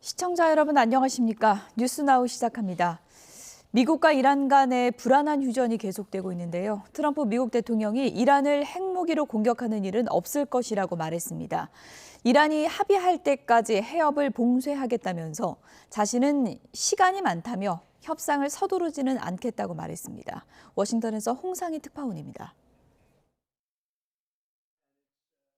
시청자 여러분 안녕하십니까? 뉴스나우 시작합니다. 미국과 이란 간의 불안한 휴전이 계속되고 있는데요. 트럼프 미국 대통령이 이란을 핵무기로 공격하는 일은 없을 것이라고 말했습니다. 이란이 합의할 때까지 해협을 봉쇄하겠다면서 자신은 시간이 많다며 협상을 서두르지는 않겠다고 말했습니다. 워싱턴에서 홍상희 특파원입니다.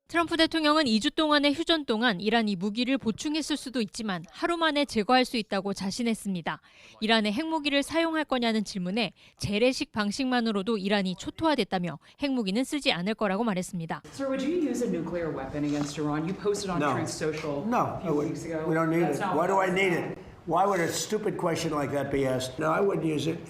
트럼프 대통령은 2주 동안의 휴전 동안 이란이 무기를 보충했을 수도 있지만 하루 만에 제거할 수 있다고 자신했습니다. 이란의 핵무기를 사용할 거냐는 질문에 재래식 방식만으로도 이란이 초토화됐다며 핵무기는 쓰지 않을 거라고 말했습니다. Sir, would you use a nuclear weapon against Iran? You posted on Truth Social a few weeks ago. We don't need That's it. not Why do I what need it? Why would a stupid question like that be asked? No, I wouldn't use it.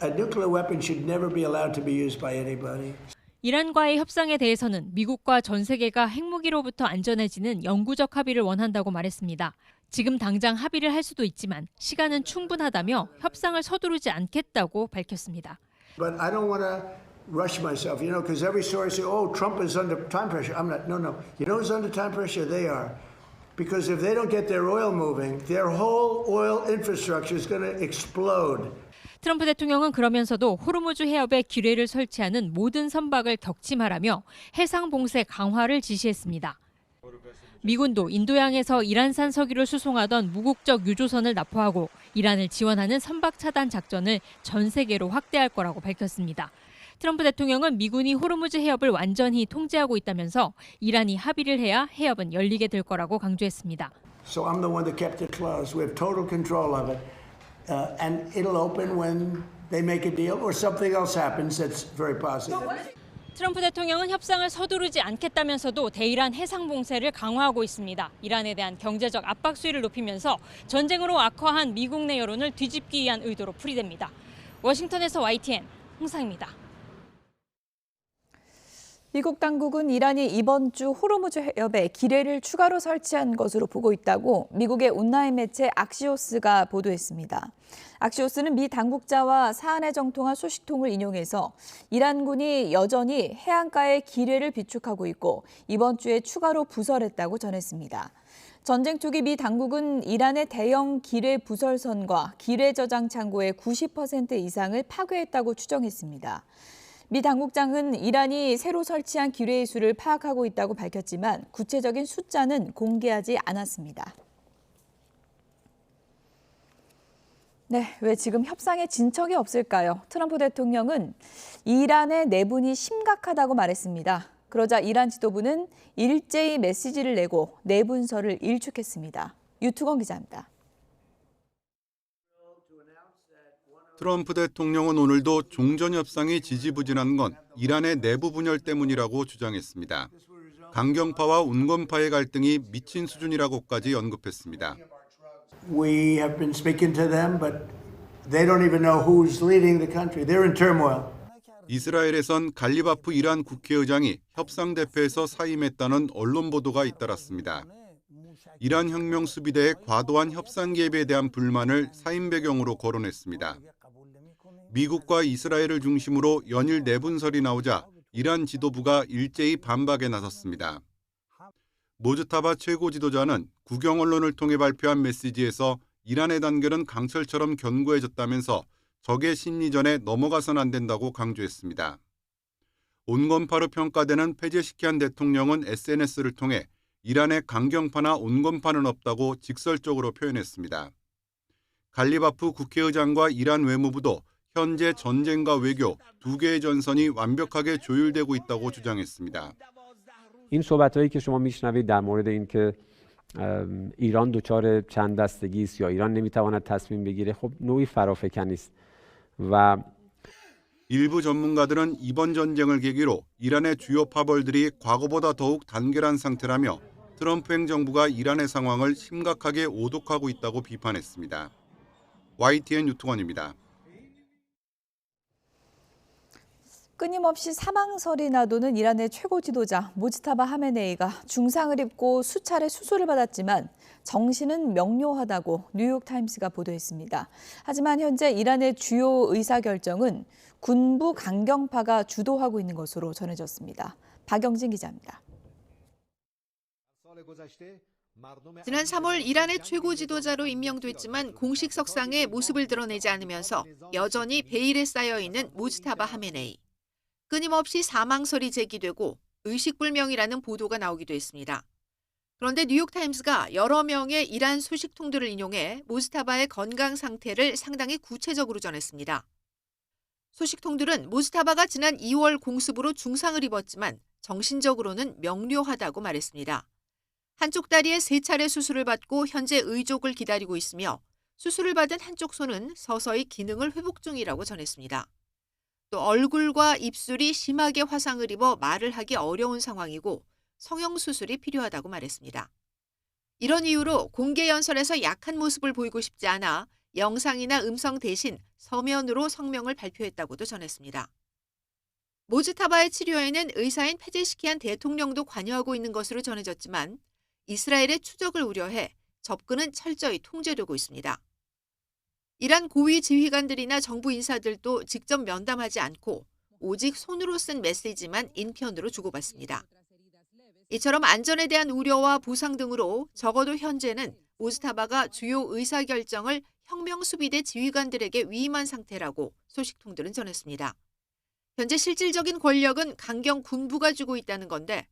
A nuclear weapon should never be allowed to be used by anybody. 이란과의 협상에 대해서는 미국과 전 세계가 핵무기로부터 안전해지는 영구적 합의를 원한다고 말했습니다. 지금 당장 합의를 할 수도 있지만 시간은 충분하다며 협상을 서두르지 않겠다고 밝혔습니다. But I don't want to rush myself, because every story says, oh, Trump is under time pressure. I'm not. No. You know who's under time pressure? They are. Because if they don't get their oil moving, their whole oil infrastructure is going to explode. 트럼프 대통령은 그러면서도 호르무즈 해협에 기뢰를 설치하는 모든 선박을 격침하라며 해상 봉쇄 강화를 지시했습니다. 미군도 인도양에서 이란산 석유를 수송하던 무국적 유조선을 납포하고 이란을 지원하는 선박 차단 작전을 전 세계로 확대할 거라고 밝혔습니다. 트럼프 대통령은 미군이 호르무즈 해협을 완전히 통제하고 있다면서 이란이 합의를 해야 해협은 열리게 될 거라고 강조했습니다. So I'm the one that kept it closed. We have total control of it. And it'll open when they make a deal or something else happens that's very positive. 트럼프 대통령은 협상을 서두르지 않겠다면서도 대이란 해상 봉쇄를 강화하고 있습니다. 이란에 대한 경제적 압박 수위를 높이면서 전쟁으로 악화한 미국 내 여론을 뒤집기 위한 의도로 풀이됩니다. 워싱턴에서 YTN 홍상입니다. 미국 당국은 이란이 이번 주 호르무즈 해협에 기뢰를 추가로 설치한 것으로 보고 있다고 미국의 온라인 매체 악시오스가 보도했습니다. 악시오스는 미 당국자와 사안에 정통한 소식통을 인용해서 이란군이 여전히 해안가에 기뢰를 비축하고 있고 이번 주에 추가로 부설했다고 전했습니다. 전쟁 초기 미 당국은 이란의 대형 기뢰 부설선과 기뢰 저장 창고의 90% 이상을 파괴했다고 추정했습니다. 미 당국장은 이란이 새로 설치한 기뢰의 수를 파악하고 있다고 밝혔지만 구체적인 숫자는 공개하지 않았습니다. 네, 왜 지금 협상에 진척이 없을까요? 트럼프 대통령은 이란의 내분이 심각하다고 말했습니다. 그러자 이란 지도부는 일제히 메시지를 내고 내분설을 일축했습니다. 유투건 기자입니다. 트럼프 대통령은 오늘도 종전협상이 지지부진한 건 이란의 내부 분열 때문이라고 주장했습니다. 강경파와 운건파의 갈등이 미친 수준이라고까지 언급했습니다. We have been speaking to them, but they don't even know who's leading the country. They're in turmoil. 이스라엘에선 갈리바프 이란 국회의장이 협상 대표에서 사임했다는 언론 보도가 잇따랐습니다. 이란 혁명 수비대의 과도한 협상 개입에 대한 불만을 사임 배경으로 거론했습니다. 미국과 이스라엘을 중심으로 연일 내분설이 나오자 이란 지도부가 일제히 반박에 나섰습니다. 모즈타바 최고 지도자는 국영 언론을 통해 발표한 메시지에서 이란의 단결은 강철처럼 견고해졌다면서 적의 심리전에 넘어가선 안 된다고 강조했습니다. 온건파로 평가되는 페제시키안 대통령은 SNS를 통해 이란의 강경파나 온건파는 없다고 직설적으로 표현했습니다. 갈리바프 국회의장과 이란 외무부도 현재 전쟁과 외교 두 개의 전선이 완벽하게 조율되고 있다고 주장했습니다. این صحبتایی که شما میشنوید در مورد اینکه ایران دچار چند دستگی است یا ایران نمیتواند تصمیم بگیره خب نوعی فرافکنی است و 일부 전문가들은 이번 전쟁을 계기로 이란의 주요 파벌들이 과거보다 더욱 단결한 상태라며 트럼프 행정부가 이란의 상황을 심각하게 오독하고 있다고 비판했습니다. YTN 유투건입니다. 끊임없이 사망설이 나도는 이란의 최고 지도자 모지타바 하메네이가 중상을 입고 수차례 수술을 받았지만 정신은 명료하다고 뉴욕타임스가 보도했습니다. 하지만 현재 이란의 주요 의사결정은 군부 강경파가 주도하고 있는 것으로 전해졌습니다. 박영진 기자입니다. 지난 3월 이란의 최고 지도자로 임명됐지만 공식 석상에 모습을 드러내지 않으면서 여전히 베일에 쌓여있는 무즈타바 하메네이. 끊임없이 사망설이 제기되고 의식불명이라는 보도가 나오기도 했습니다. 그런데 뉴욕타임스가 여러 명의 이란 소식통들을 인용해 무즈타바의 건강 상태를 상당히 구체적으로 전했습니다. 소식통들은 무즈타바가 지난 2월 공습으로 중상을 입었지만 정신적으로는 명료하다고 말했습니다. 한쪽 다리에 3차례 수술을 받고 현재 의족을 기다리고 있으며 수술을 받은 한쪽 손은 서서히 기능을 회복 중이라고 전했습니다. 또 얼굴과 입술이 심하게 화상을 입어 말을 하기 어려운 상황이고 성형수술이 필요하다고 말했습니다. 이런 이유로 공개 연설에서 약한 모습을 보이고 싶지 않아 영상이나 음성 대신 서면으로 성명을 발표했다고도 전했습니다. 무즈타바의 치료에는 의사인 페제시키안 대통령도 관여하고 있는 것으로 전해졌지만 이스라엘의 추적을 우려해 접근은 철저히 통제되고 있습니다. 이란 고위 지휘관들이나 정부 인사들도 직접 면담하지 않고 오직 손으로 쓴 메시지만 인편으로 주고받습니다. 이처럼 안전에 대한 우려와 부상 등으로 적어도 현재는 무즈타바가 주요 의사결정을 혁명수비대 지휘관들에게 위임한 상태라고 소식통들은 전했습니다. 현재 실질적인 권력은 강경 군부가 쥐고 있다는 건데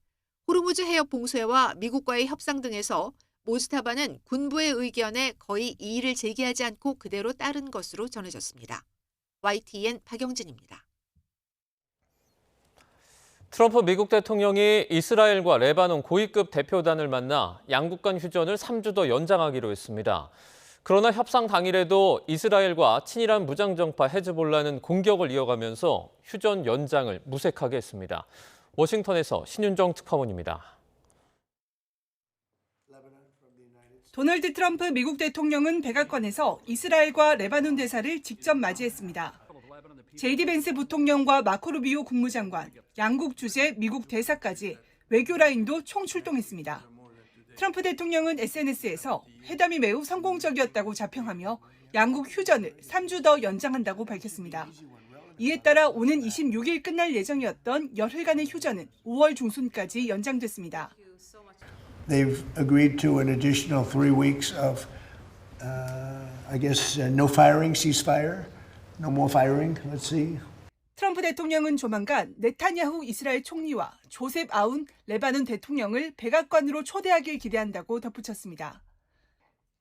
호르무즈 해협 봉쇄와 미국과의 협상 등에서 무즈타바는 군부의 의견에 거의 이의를 제기하지 않고 그대로 따른 것으로 전해졌습니다. YTN 박영진입니다. 트럼프 미국 대통령이 이스라엘과 레바논 고위급 대표단을 만나 양국 간 휴전을 3주 더 연장하기로 했습니다. 그러나 협상 당일에도 이스라엘과 친이란 무장정파 헤즈볼라는 공격을 이어가면서 휴전 연장을 무색하게 했습니다. 워싱턴에서 신윤정 특파원입니다. 도널드 트럼프 미국 대통령은 백악관에서 이스라엘과 레바논 대사를 직접 맞이했습니다. 제이디 벤스 부통령과 마코 루비오 국무장관, 양국 주재 미국 대사까지 외교 라인도 총출동했습니다. 트럼프 대통령은 SNS에서 회담이 매우 성공적이었다고 자평하며 양국 휴전을 3주 더 연장한다고 밝혔습니다. 이에 따라 오는 26일 끝날 예정이었던 열흘간의 휴전은 5월 중순까지 연장됐습니다. They've agreed to an additional 3 weeks of, no firing, ceasefire, no more firing. Let's see. 트럼프 대통령은 조만간 네타냐후 이스라엘 총리와 조셉 아운 레바논 대통령을 백악관으로 초대하길 기대한다고 덧붙였습니다.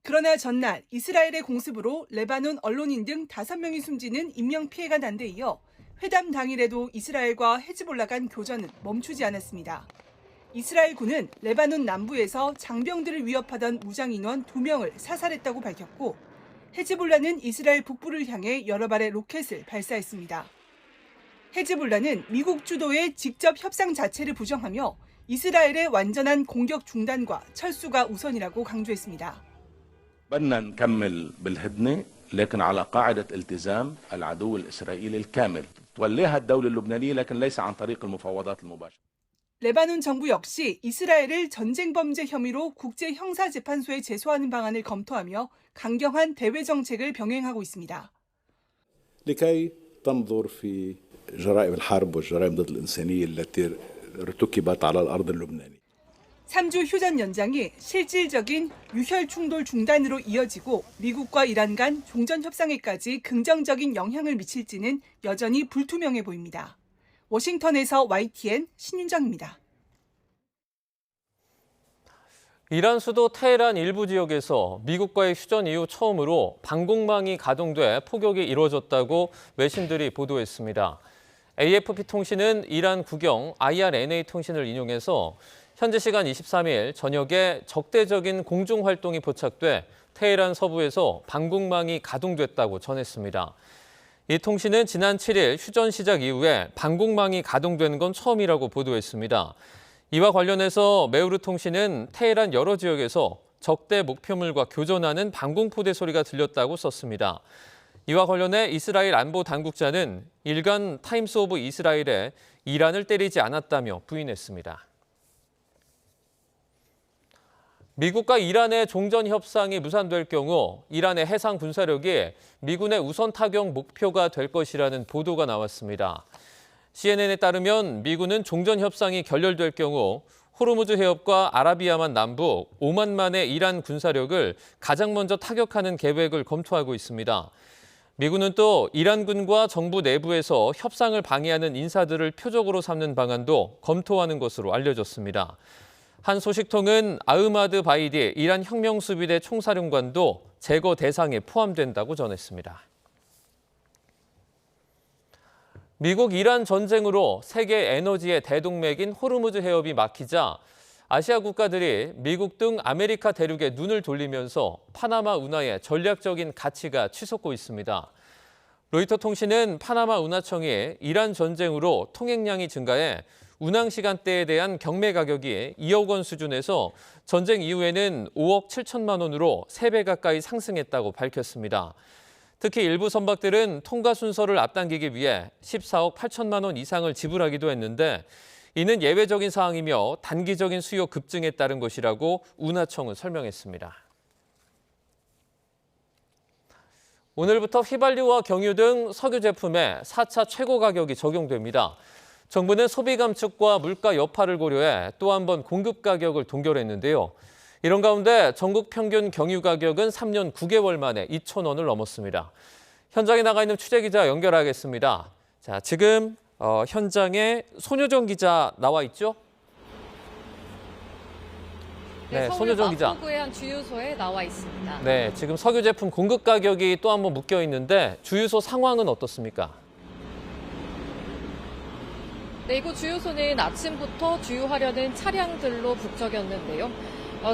그러나 전날 이스라엘의 공습으로 레바논 언론인 등 5명이 숨지는 인명피해가 난 데 이어 회담 당일에도 이스라엘과 헤즈볼라 간 교전은 멈추지 않았습니다. 이스라엘군은 레바논 남부에서 장병들을 위협하던 무장인원 2명을 사살했다고 밝혔고 헤즈볼라는 이스라엘 북부를 향해 여러 발의 로켓을 발사했습니다. 헤즈볼라는 미국 주도의 직접 협상 자체를 부정하며 이스라엘의 완전한 공격 중단과 철수가 우선이라고 강조했습니다. بدنا نكمل بالهدنة لكن على قاعدة التزام العدو الإسرائيلي الكامل توليها الدولة اللبنانية لكن ليس عن طريق المفاوضات المباشرة. 레바논 정부 역시 이스라엘을 전쟁 범죄 혐의로 국제형사재판소에 제소하는 방안을 검토하며 강경한 대외 정책을 병행하고 있습니다. لكي تنظر في جرائم الحرب والجرائم ضد الإنسانية التي ارتكبت على الأرض اللبنانية. 3주 휴전 연장이 실질적인 유혈 충돌 중단으로 이어지고 미국과 이란 간 종전 협상에까지 긍정적인 영향을 미칠지는 여전히 불투명해 보입니다. 워싱턴에서 YTN 신윤정입니다. 이란 수도 테헤란 일부 지역에서 미국과의 휴전 이후 처음으로 방공망이 가동돼 포격이 이루어졌다고 외신들이 보도했습니다. AFP 통신은 이란 국영 IRNA 통신을 인용해서 현지 시간 23일 저녁에 적대적인 공중활동이 포착돼 테헤란 서부에서 방공망이 가동됐다고 전했습니다. 이 통신은 지난 7일 휴전 시작 이후에 방공망이 가동되는 건 처음이라고 보도했습니다. 이와 관련해서 메우르 통신은 테헤란 여러 지역에서 적대 목표물과 교전하는 방공포대 소리가 들렸다고 썼습니다. 이와 관련해 이스라엘 안보 당국자는 일간 타임스 오브 이스라엘에 이란을 때리지 않았다며 부인했습니다. 미국과 이란의 종전 협상이 무산될 경우 이란의 해상 군사력이 미군의 우선 타격 목표가 될 것이라는 보도가 나왔습니다. CNN에 따르면 미군은 종전 협상이 결렬될 경우 호르무즈 해협과 아라비아만 남북, 오만만의 이란 군사력을 가장 먼저 타격하는 계획을 검토하고 있습니다. 미군은 또 이란군과 정부 내부에서 협상을 방해하는 인사들을 표적으로 삼는 방안도 검토하는 것으로 알려졌습니다. 한 소식통은 아흐마드 바이디 이란 혁명수비대 총사령관도 제거 대상에 포함된다고 전했습니다. 미국-이란 전쟁으로 세계 에너지의 대동맥인 호르무즈 해협이 막히자 아시아 국가들이 미국 등 아메리카 대륙에 눈을 돌리면서 파나마 운하의 전략적인 가치가 치솟고 있습니다. 로이터 통신은 파나마 운하청이 이란 전쟁으로 통행량이 증가해 운항 시간대에 대한 경매 가격이 2억 원 수준에서 전쟁 이후에는 5억 7천만 원으로 3배 가까이 상승했다고 밝혔습니다. 특히 일부 선박들은 통과 순서를 앞당기기 위해 14억 8천만 원 이상을 지불하기도 했는데 이는 예외적인 사항이며 단기적인 수요 급증에 따른 것이라고 운하청은 설명했습니다. 오늘부터 휘발유와 경유 등 석유 제품에 4차 최고 가격이 적용됩니다. 정부는 소비 감축과 물가 여파를 고려해 또 한 번 공급 가격을 동결했는데요. 이런 가운데 전국 평균 경유 가격은 3년 9개월 만에 2,000원을 넘었습니다. 현장에 나가 있는 취재기자 연결하겠습니다. 자, 지금 현장에 손효정 기자 나와 있죠? 네, 손효정 기자. 마포구의 한 주유소에 나와 있습니다. 네, 지금 석유 제품 공급 가격이 또 한 번 묶여 있는데 주유소 상황은 어떻습니까? 네, 이곳 주유소는 아침부터 주유하려는 차량들로 북적였는데요.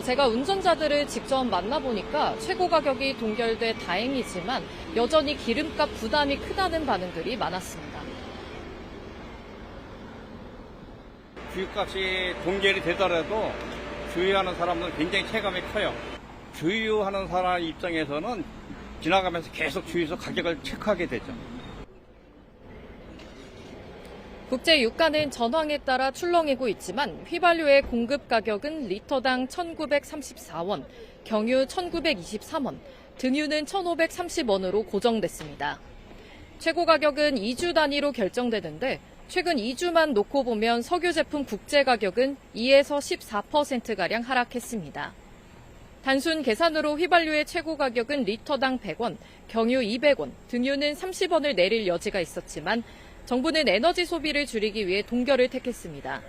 제가 운전자들을 직접 만나보니까 최고 가격이 동결돼 다행이지만 여전히 기름값 부담이 크다는 반응들이 많았습니다. 주유값이 동결이 되더라도 주유하는 사람들은 굉장히 체감이 커요. 주유하는 사람 입장에서는 지나가면서 계속 주유소 가격을 체크하게 되죠. 국제 유가는 전황에 따라 출렁이고 있지만 휘발유의 공급 가격은 리터당 1,934원, 경유 1,923원, 등유는 1,530원으로 고정됐습니다. 최고 가격은 2주 단위로 결정되는데 최근 2주만 놓고 보면 석유 제품 국제 가격은 2에서 14%가량 하락했습니다. 단순 계산으로 휘발유의 최고 가격은 리터당 100원, 경유 200원, 등유는 30원을 내릴 여지가 있었지만 정부는 에너지 소비를 줄이기 위해 동결을 택했습니다.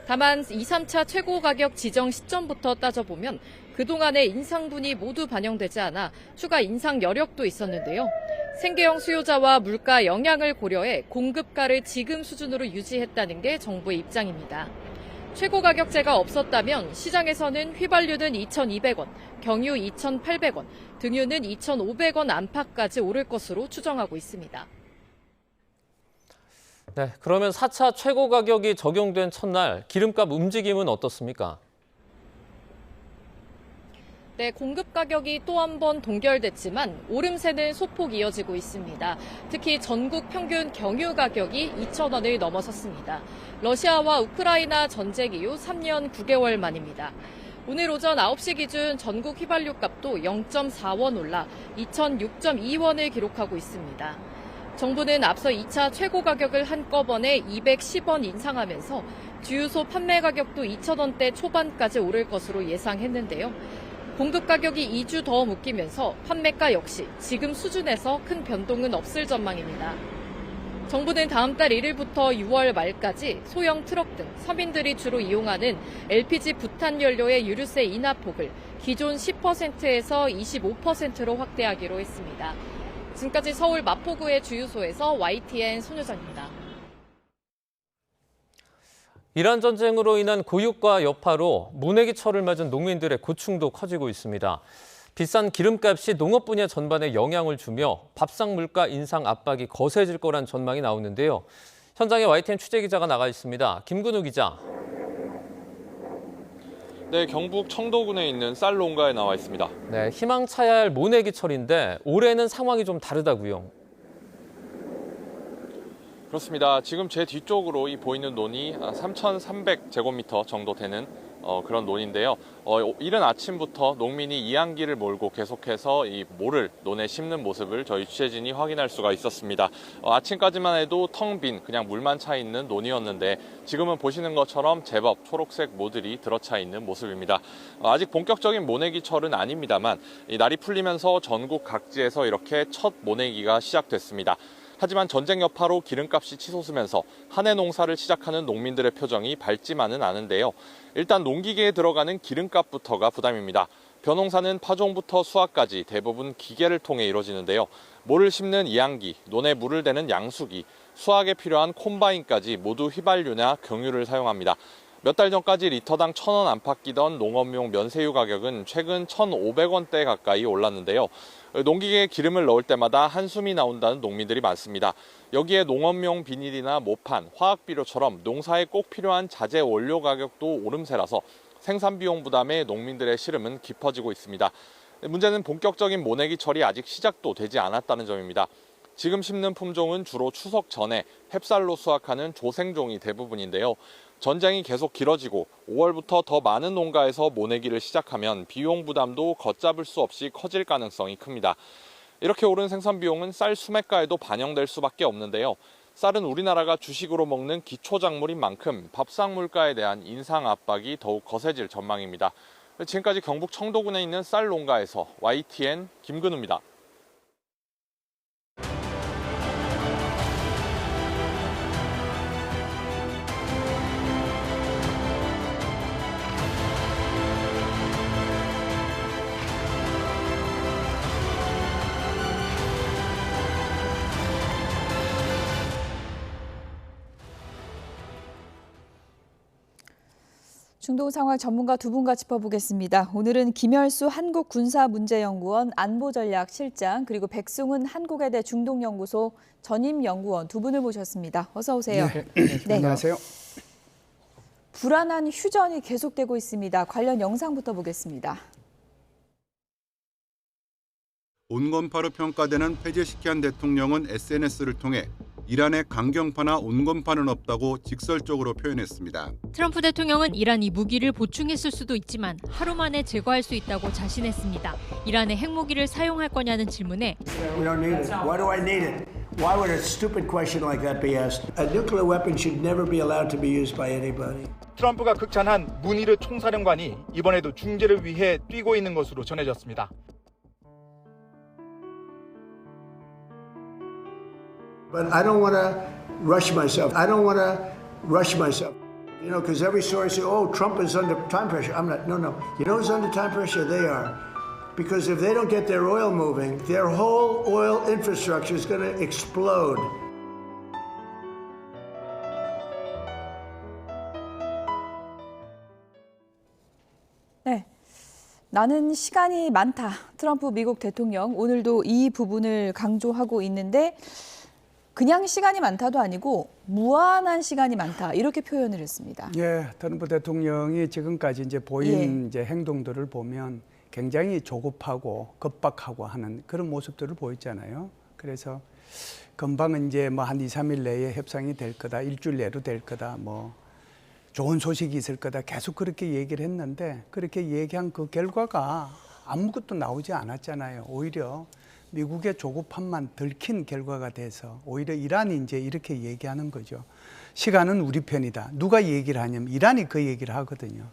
다만 2, 3차 최고 가격 지정 시점부터 따져보면 그동안의 인상분이 모두 반영되지 않아 추가 인상 여력도 있었는데요. 생계형 수요자와 물가 영향을 고려해 공급가를 지금 수준으로 유지했다는 게 정부의 입장입니다. 최고 가격제가 없었다면 시장에서는 휘발유는 2,200원, 경유 2,800원, 등유는 2,500원 안팎까지 오를 것으로 추정하고 있습니다. 네, 그러면 4차 최고 가격이 적용된 첫날 기름값 움직임은 어떻습니까? 네, 공급 가격이 또 한 번 동결됐지만 오름세는 소폭 이어지고 있습니다. 특히 전국 평균 경유 가격이 2,000원을 넘어섰습니다. 러시아와 우크라이나 전쟁 이후 3년 9개월 만입니다. 오늘 오전 9시 기준 전국 휘발유 값도 0.4원 올라 2,006.2원을 기록하고 있습니다. 정부는 앞서 2차 최고 가격을 한꺼번에 210원 인상하면서 주유소 판매 가격도 2,000원대 초반까지 오를 것으로 예상했는데요. 공급 가격이 2주 더 묶이면서 판매가 역시 지금 수준에서 큰 변동은 없을 전망입니다. 정부는 다음 달 1일부터 6월 말까지 소형 트럭 등 서민들이 주로 이용하는 LPG 부탄 연료의 유류세 인하폭을 기존 10%에서 25%로 확대하기로 했습니다. 지금까지 서울 마포구의 주유소에서 YTN 손효정입니다. 이란 전쟁으로 인한 고유가 여파로 모내기 철을 맞은 농민들의 고충도 커지고 있습니다. 비싼 기름값이 농업 분야 전반에 영향을 주며 밥상 물가 인상 압박이 거세질 거란 전망이 나오는데요. 현장에 YTN 취재기자가 나가 있습니다. 김근우 기자. 네, 경북 청도군에 있는 쌀 농가에 나와 있습니다. 네, 희망차야 할 모내기 철인데 올해는 상황이 좀 다르다고요. 그렇습니다. 지금 제 뒤쪽으로 이 보이는 논이 3,300제곱미터 정도 되는 그런 논인데요. 이른 아침부터 농민이 이항기를 몰고 계속해서 이 모를 논에 심는 모습을 저희 취재진이 확인할 수가 있었습니다. 아침까지만 해도 텅 빈 그냥 물만 차 있는 논이었는데 지금은 보시는 것처럼 제법 초록색 모들이 들어차 있는 모습입니다. 아직 본격적인 모내기철은 아닙니다만 이 날이 풀리면서 전국 각지에서 이렇게 첫 모내기가 시작됐습니다. 하지만 전쟁 여파로 기름값이 치솟으면서 한 해 농사를 시작하는 농민들의 표정이 밝지만은 않은데요. 일단 농기계에 들어가는 기름값부터가 부담입니다. 벼농사는 파종부터 수확까지 대부분 기계를 통해 이루어지는데요. 모를 심는 이항기, 논에 물을 대는 양수기, 수확에 필요한 콤바인까지 모두 휘발유나 경유를 사용합니다. 몇 달 전까지 리터당 1,000원 안팎이던 농업용 면세유 가격은 최근 1,500원대 가까이 올랐는데요. 농기계에 기름을 넣을 때마다 한숨이 나온다는 농민들이 많습니다. 여기에 농업용 비닐이나 모판, 화학비료처럼 농사에 꼭 필요한 자재 원료 가격도 오름세라서 생산 비용 부담에 농민들의 시름은 깊어지고 있습니다. 문제는 본격적인 모내기철이 아직 시작도 되지 않았다는 점입니다. 지금 심는 품종은 주로 추석 전에 햅쌀로 수확하는 조생종이 대부분인데요. 전쟁이 계속 길어지고 5월부터 더 많은 농가에서 모내기를 시작하면 비용 부담도 걷잡을 수 없이 커질 가능성이 큽니다. 이렇게 오른 생산 비용은 쌀 수매가에도 반영될 수밖에 없는데요. 쌀은 우리나라가 주식으로 먹는 기초작물인 만큼 밥상 물가에 대한 인상 압박이 더욱 거세질 전망입니다. 지금까지 경북 청도군에 있는 쌀 농가에서 YTN 김근우입니다. 중동 상황 전문가 두 분과 짚어보겠습니다. 오늘은 김열수 한국군사문제연구원 안보전략실장 그리고 백승훈 한국외대 중동연구소 전임연구원 두 분을 모셨습니다. 어서 오세요. 네, 안녕하세요. 불안한 휴전이 계속되고 있습니다. 관련 영상부터 보겠습니다. 온건파로 평가되는 페제시키안 대통령은 SNS를 통해 이란의 강경파나 온건파는 없다고 직설적으로 표현했습니다. 트럼프 대통령은 이란이 무기를 보충했을 수도 있지만 하루 만에 제거할 수 있다고 자신했습니다. 이란의 핵무기를 사용할 거냐는 질문에 We don't need it. Why do I need it? Why would a stupid question like that be asked? A nuclear weapon should never be allowed to be used by anybody. 트럼프가 극찬한 무니르 총사령관이 이번에도 중재를 위해 뛰고 있는 것으로 전해졌습니다. But I don't want to rush myself. You know, because every story says, oh, Trump is under time pressure. I'm not. No. You know who's under time pressure? They are. Because if they don't get their oil moving, their whole oil infrastructure is going to explode. 네. 나는 시간이 많다. 트럼프 미국 대통령 오늘도 이 부분을 강조하고 있는데 그냥 시간이 많다도 아니고 무한한 시간이 많다 이렇게 표현을 했습니다. 예, 트럼프 대통령이 지금까지 이제 보인 이제 행동들을 보면 굉장히 조급하고 급박하고 하는 그런 모습들을 보였잖아요. 그래서 금방은 이제 뭐 한 2, 3일 내에 협상이 될 거다, 일주일 내로 될 거다, 뭐 좋은 소식이 있을 거다 계속 그렇게 얘기를 했는데 그렇게 얘기한 그 결과가 아무것도 나오지 않았잖아요. 오히려 미국의 조급함만 들킨 결과가 돼서 오히려 이란이 이제 이렇게 얘기하는 거죠. 시간은 우리 편이다. 누가 얘기를 하냐면 이란이 그 얘기를 하거든요.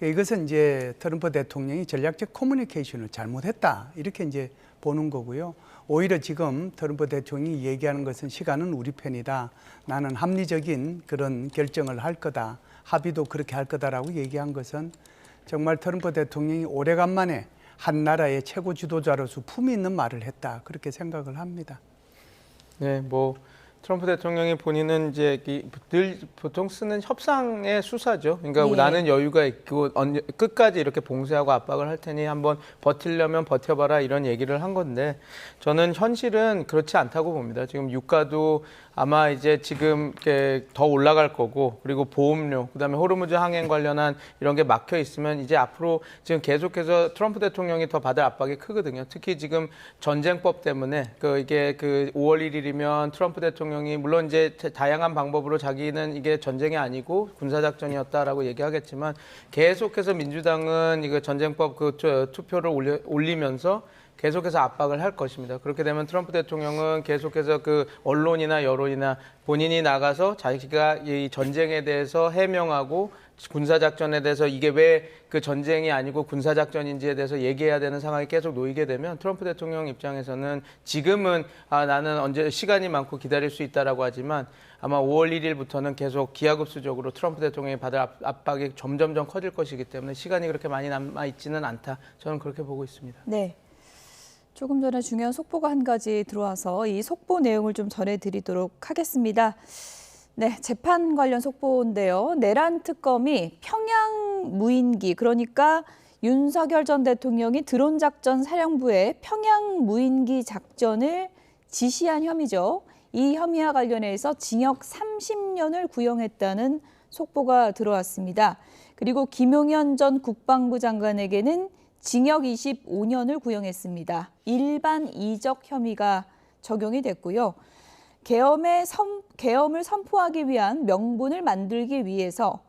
이것은 이제 트럼프 대통령이 전략적 커뮤니케이션을 잘못했다. 이렇게 이제 보는 거고요. 오히려 지금 트럼프 대통령이 얘기하는 것은 시간은 우리 편이다. 나는 합리적인 그런 결정을 할 거다. 합의도 그렇게 할 거다라고 얘기한 것은 정말 트럼프 대통령이 오래간만에 한 나라의 최고 지도자로서 품위 있는 말을 했다. 그렇게 생각을 합니다. 네, 뭐 트럼프 대통령이 본인은 이제 늘 보통 쓰는 협상의 수사죠. 그러니까 예. 나는 여유가 있고 끝까지 이렇게 봉쇄하고 압박을 할 테니 한번 버티려면 버텨봐라 이런 얘기를 한 건데 저는 현실은 그렇지 않다고 봅니다. 지금 유가도 아마 이제 지금 더 올라갈 거고 그리고 보험료 그다음에 호르무즈 항행 관련한 이런 게 막혀 있으면 이제 앞으로 지금 계속해서 트럼프 대통령이 더 받을 압박이 크거든요. 특히 지금 전쟁법 때문에 이게 5월 1일이면 트럼프 대통령 대통령이 물론 이제 다양한 방법으로 자기는 이게 전쟁이 아니고 군사작전이었다라고 얘기하겠지만 계속해서 민주당은 이거 전쟁법 그 투표를 올리면서 계속해서 압박을 할 것입니다. 그렇게 되면 트럼프 대통령은 계속해서 그 언론이나 여론이나 본인이 나가서 자기가 이 전쟁에 대해서 해명하고 군사작전에 대해서 이게 왜 그 전쟁이 아니고 군사작전인지에 대해서 얘기해야 되는 상황이 계속 놓이게 되면 트럼프 대통령 입장에서는 지금은 나는 언제 시간이 많고 기다릴 수 있다라고 하지만 아마 5월 1일부터는 계속 기하급수적으로 트럼프 대통령이 받을 압박이 점점점 커질 것이기 때문에 시간이 그렇게 많이 남아있지는 않다. 저는 그렇게 보고 있습니다. 네. 조금 전에 중요한 속보가 한 가지 들어와서 이 속보 내용을 좀 전해드리도록 하겠습니다. 네, 재판 관련 속보인데요. 내란 특검이 평양 무인기, 그러니까 윤석열 전 대통령이 드론 작전 사령부에 평양 무인기 작전을 지시한 혐의죠. 이 혐의와 관련해서 징역 30년을 구형했다는 속보가 들어왔습니다. 그리고 김용현 전 국방부 장관에게는 징역 25년을 구형했습니다. 일반 이적 혐의가 적용이 됐고요. 계엄을 선포하기 위한 명분을 만들기 위해서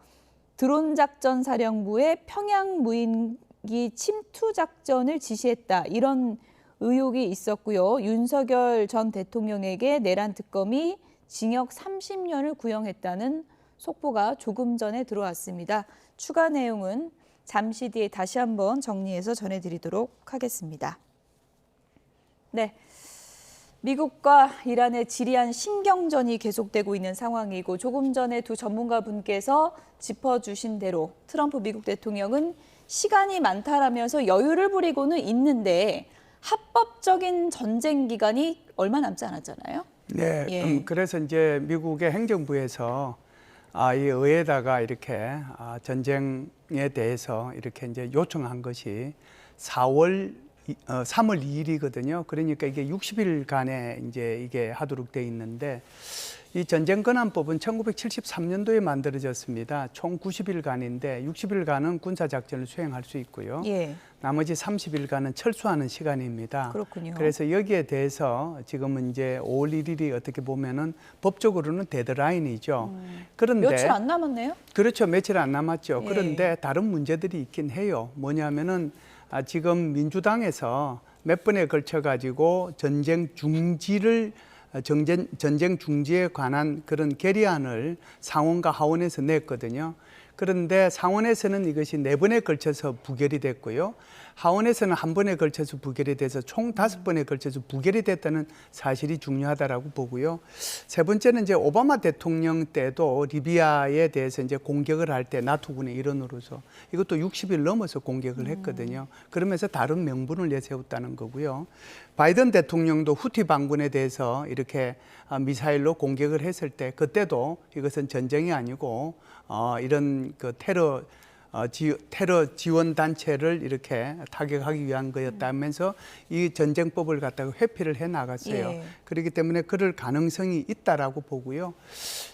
드론 작전 사령부의 평양 무인기 침투 작전을 지시했다. 이런 의혹이 있었고요. 윤석열 전 대통령에게 내란 특검이 징역 30년을 구형했다는 속보가 조금 전에 들어왔습니다. 추가 내용은 잠시 뒤에 다시 한번 정리해서 전해드리도록 하겠습니다. 네. 미국과 이란의 지리한 신경전이 계속되고 있는 상황이고 조금 전에 두 전문가분께서 짚어주신 대로 트럼프 미국 대통령은 시간이 많다라면서 여유를 부리고는 있는데 합법적인 전쟁 기간이 얼마 남지 않았잖아요. 네, 예. 그래서 이제 미국의 행정부에서 이 의회에다가 이렇게 전쟁에 대해서 이렇게 이제 요청한 것이 3월 2일이거든요. 그러니까 이게 60일간에 이제 이게 하도록 돼 있는데 이 전쟁권한법은 1973년도에 만들어졌습니다. 총 90일간인데 60일간은 군사작전을 수행할 수 있고요. 예. 나머지 30일간은 철수하는 시간입니다. 그렇군요. 그래서 여기에 대해서 지금은 이제 5월 1일이 어떻게 보면은 법적으로는 데드라인이죠. 그런데 며칠 안 남았네요? 그렇죠. 며칠 안 남았죠. 예. 그런데 다른 문제들이 있긴 해요. 뭐냐면은 지금 민주당에서 몇 번에 걸쳐 가지고 전쟁 중지에 관한 그런 결의안을 상원과 하원에서 냈거든요. 그런데 상원에서는 이것이 4번에 걸쳐서 부결이 됐고요. 하원에서는 1번에 걸쳐서 부결이 돼서 총 5번에 걸쳐서 부결이 됐다는 사실이 중요하다라고 보고요. 세 번째는 이제 오바마 대통령 때도 리비아에 대해서 이제 공격을 할 때 나토군의 일원으로서 이것도 60일 넘어서 공격을 했거든요. 그러면서 다른 명분을 내세웠다는 거고요. 바이든 대통령도 후티 반군에 대해서 이렇게 미사일로 공격을 했을 때 그때도 이것은 전쟁이 아니고 이런 그 테러 지원 단체를 이렇게 타격하기 위한 거였다면서 이 전쟁법을 갖다가 회피를 해 나갔어요. 예. 그렇기 때문에 그럴 가능성이 있다라고 보고요.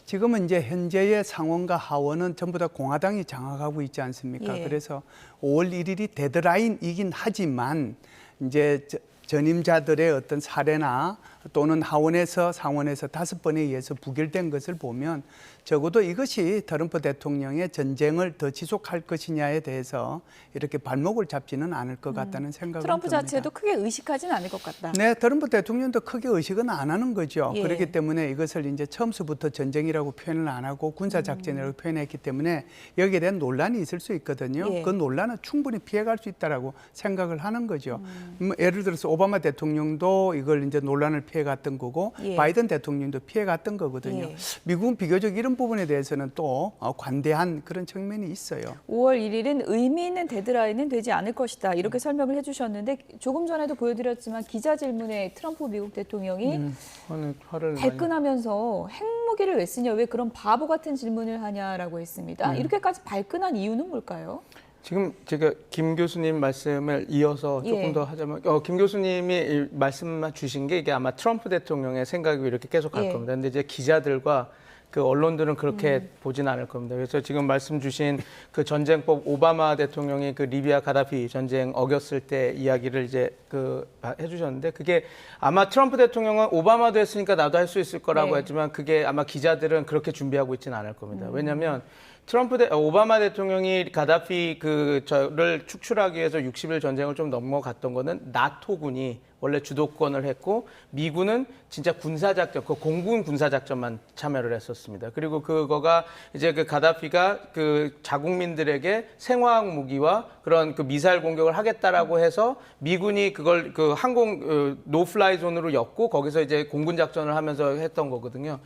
지금은 이제 현재의 상원과 하원은 전부 다 공화당이 장악하고 있지 않습니까? 예. 그래서 5월 1일이 데드라인이긴 하지만 이제 전임자들의 어떤 사례나 또는 하원에서 상원에서 5번에 의해서 부결된 것을 보면 적어도 이것이 트럼프 대통령의 전쟁을 더 지속할 것이냐에 대해서 이렇게 발목을 잡지는 않을 것 같다는 생각이 트럼프 듭니다. 자체도 크게 의식하지는 않을 것 같다. 네, 트럼프 대통령도 크게 의식은 안 하는 거죠. 예. 그렇기 때문에 이것을 이제 처음부터 전쟁이라고 표현을 안 하고 군사작전이라고 표현했기 때문에 여기에 대한 논란이 있을 수 있거든요. 예. 그 논란은 충분히 피해갈 수 있다라고 생각을 하는 거죠. 예를 들어서 오바마 대통령도 이걸 이제 논란을 피해갔던 거고 예. 바이든 대통령도 피해갔던 거거든요. 예. 미국은 비교적 이런 부분에 대해서는 또 관대한 그런 측면이 있어요. 5월 1일은 의미 있는 데드라인은 되지 않을 것이다. 이렇게 설명을 해주셨는데 조금 전에도 보여드렸지만 기자 질문에 트럼프 미국 대통령이 화를 발끈하면서 핵무기를 왜 쓰냐, 왜 그런 바보 같은 질문을 하냐라고 했습니다. 이렇게까지 발끈한 이유는 뭘까요? 지금 제가 김 교수님 말씀을 이어서 조금 예. 더 하자면 김 교수님이 말씀 주신 게 이게 아마 트럼프 대통령의 생각이 이렇게 계속 갈 예. 겁니다. 근데 이제 기자들과 그 언론들은 그렇게 보진 않을 겁니다. 그래서 지금 말씀 주신 그 전쟁법 오바마 대통령이 그 리비아 가다피 전쟁 어겼을 때 이야기를 이제 해주셨는데 그게 아마 트럼프 대통령은 오바마도 했으니까 나도 할 수 있을 거라고 했지만 그게 아마 기자들은 그렇게 준비하고 있지는 않을 겁니다. 왜냐하면 오바마 대통령이 가다피 저를 축출하기 위해서 60일 전쟁을 좀 넘어갔던 거는 나토군이 원래 주도권을 했고 미군은 진짜 군사작전, 그 공군 군사작전만 참여를 했었습니다. 그리고 그거가 이제 그 가다피가 그 자국민들에게 생화학 무기와 그런 그 미사일 공격을 하겠다라고 해서 미군이 그걸 그 항공 노플라이 존으로 엮고 거기서 이제 공군 작전을 하면서 했던 거거든요.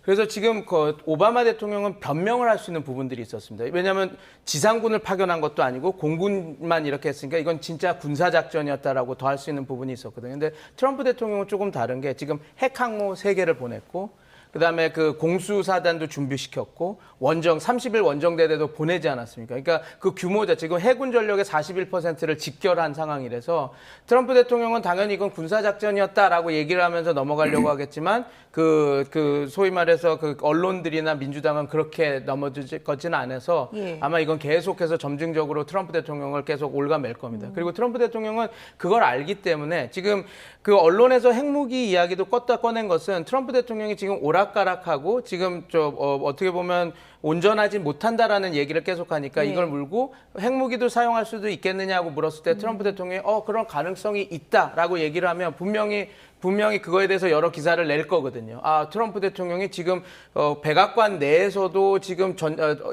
그래서 지금 그 오바마 대통령은 변명을 할 수 있는 부분들이 있었습니다. 왜냐하면 지상군을 파견한 것도 아니고 공군만 이렇게 했으니까 이건 진짜 군사작전이었다라고 더 할 수 있는 부분이 있었거든요. 근데 트럼프 대통령은 조금 다른 게 지금 핵항모 3개를 보냈고 그다음에 그 공수사단도 준비시켰고 원정 30일 원정대대도 보내지 않았습니까? 그러니까 그 규모자 지금 해군 전력의 41%를 직결한 상황이라서 트럼프 대통령은 당연히 이건 군사작전이었다라고 얘기를 하면서 넘어가려고 하겠지만 그 소위 말해서 그 언론들이나 민주당은 그렇게 넘어질 것지는 않아서 아마 이건 계속해서 점증적으로 트럼프 대통령을 계속 올가맬 겁니다. 그리고 트럼프 대통령은 그걸 알기 때문에 지금 그 언론에서 핵무기 이야기도 껐다 꺼낸 것은 트럼프 대통령이 지금 오락가락하고 지금 어떻게 보면 온전하지 못한다라는 얘기를 계속하니까 이걸 물고 핵무기도 사용할 수도 있겠느냐고 물었을 때 트럼프 대통령이 그런 가능성이 있다라고 얘기를 하면 분명히 그거에 대해서 여러 기사를 낼 거거든요. 트럼프 대통령이 지금 백악관 내에서도 지금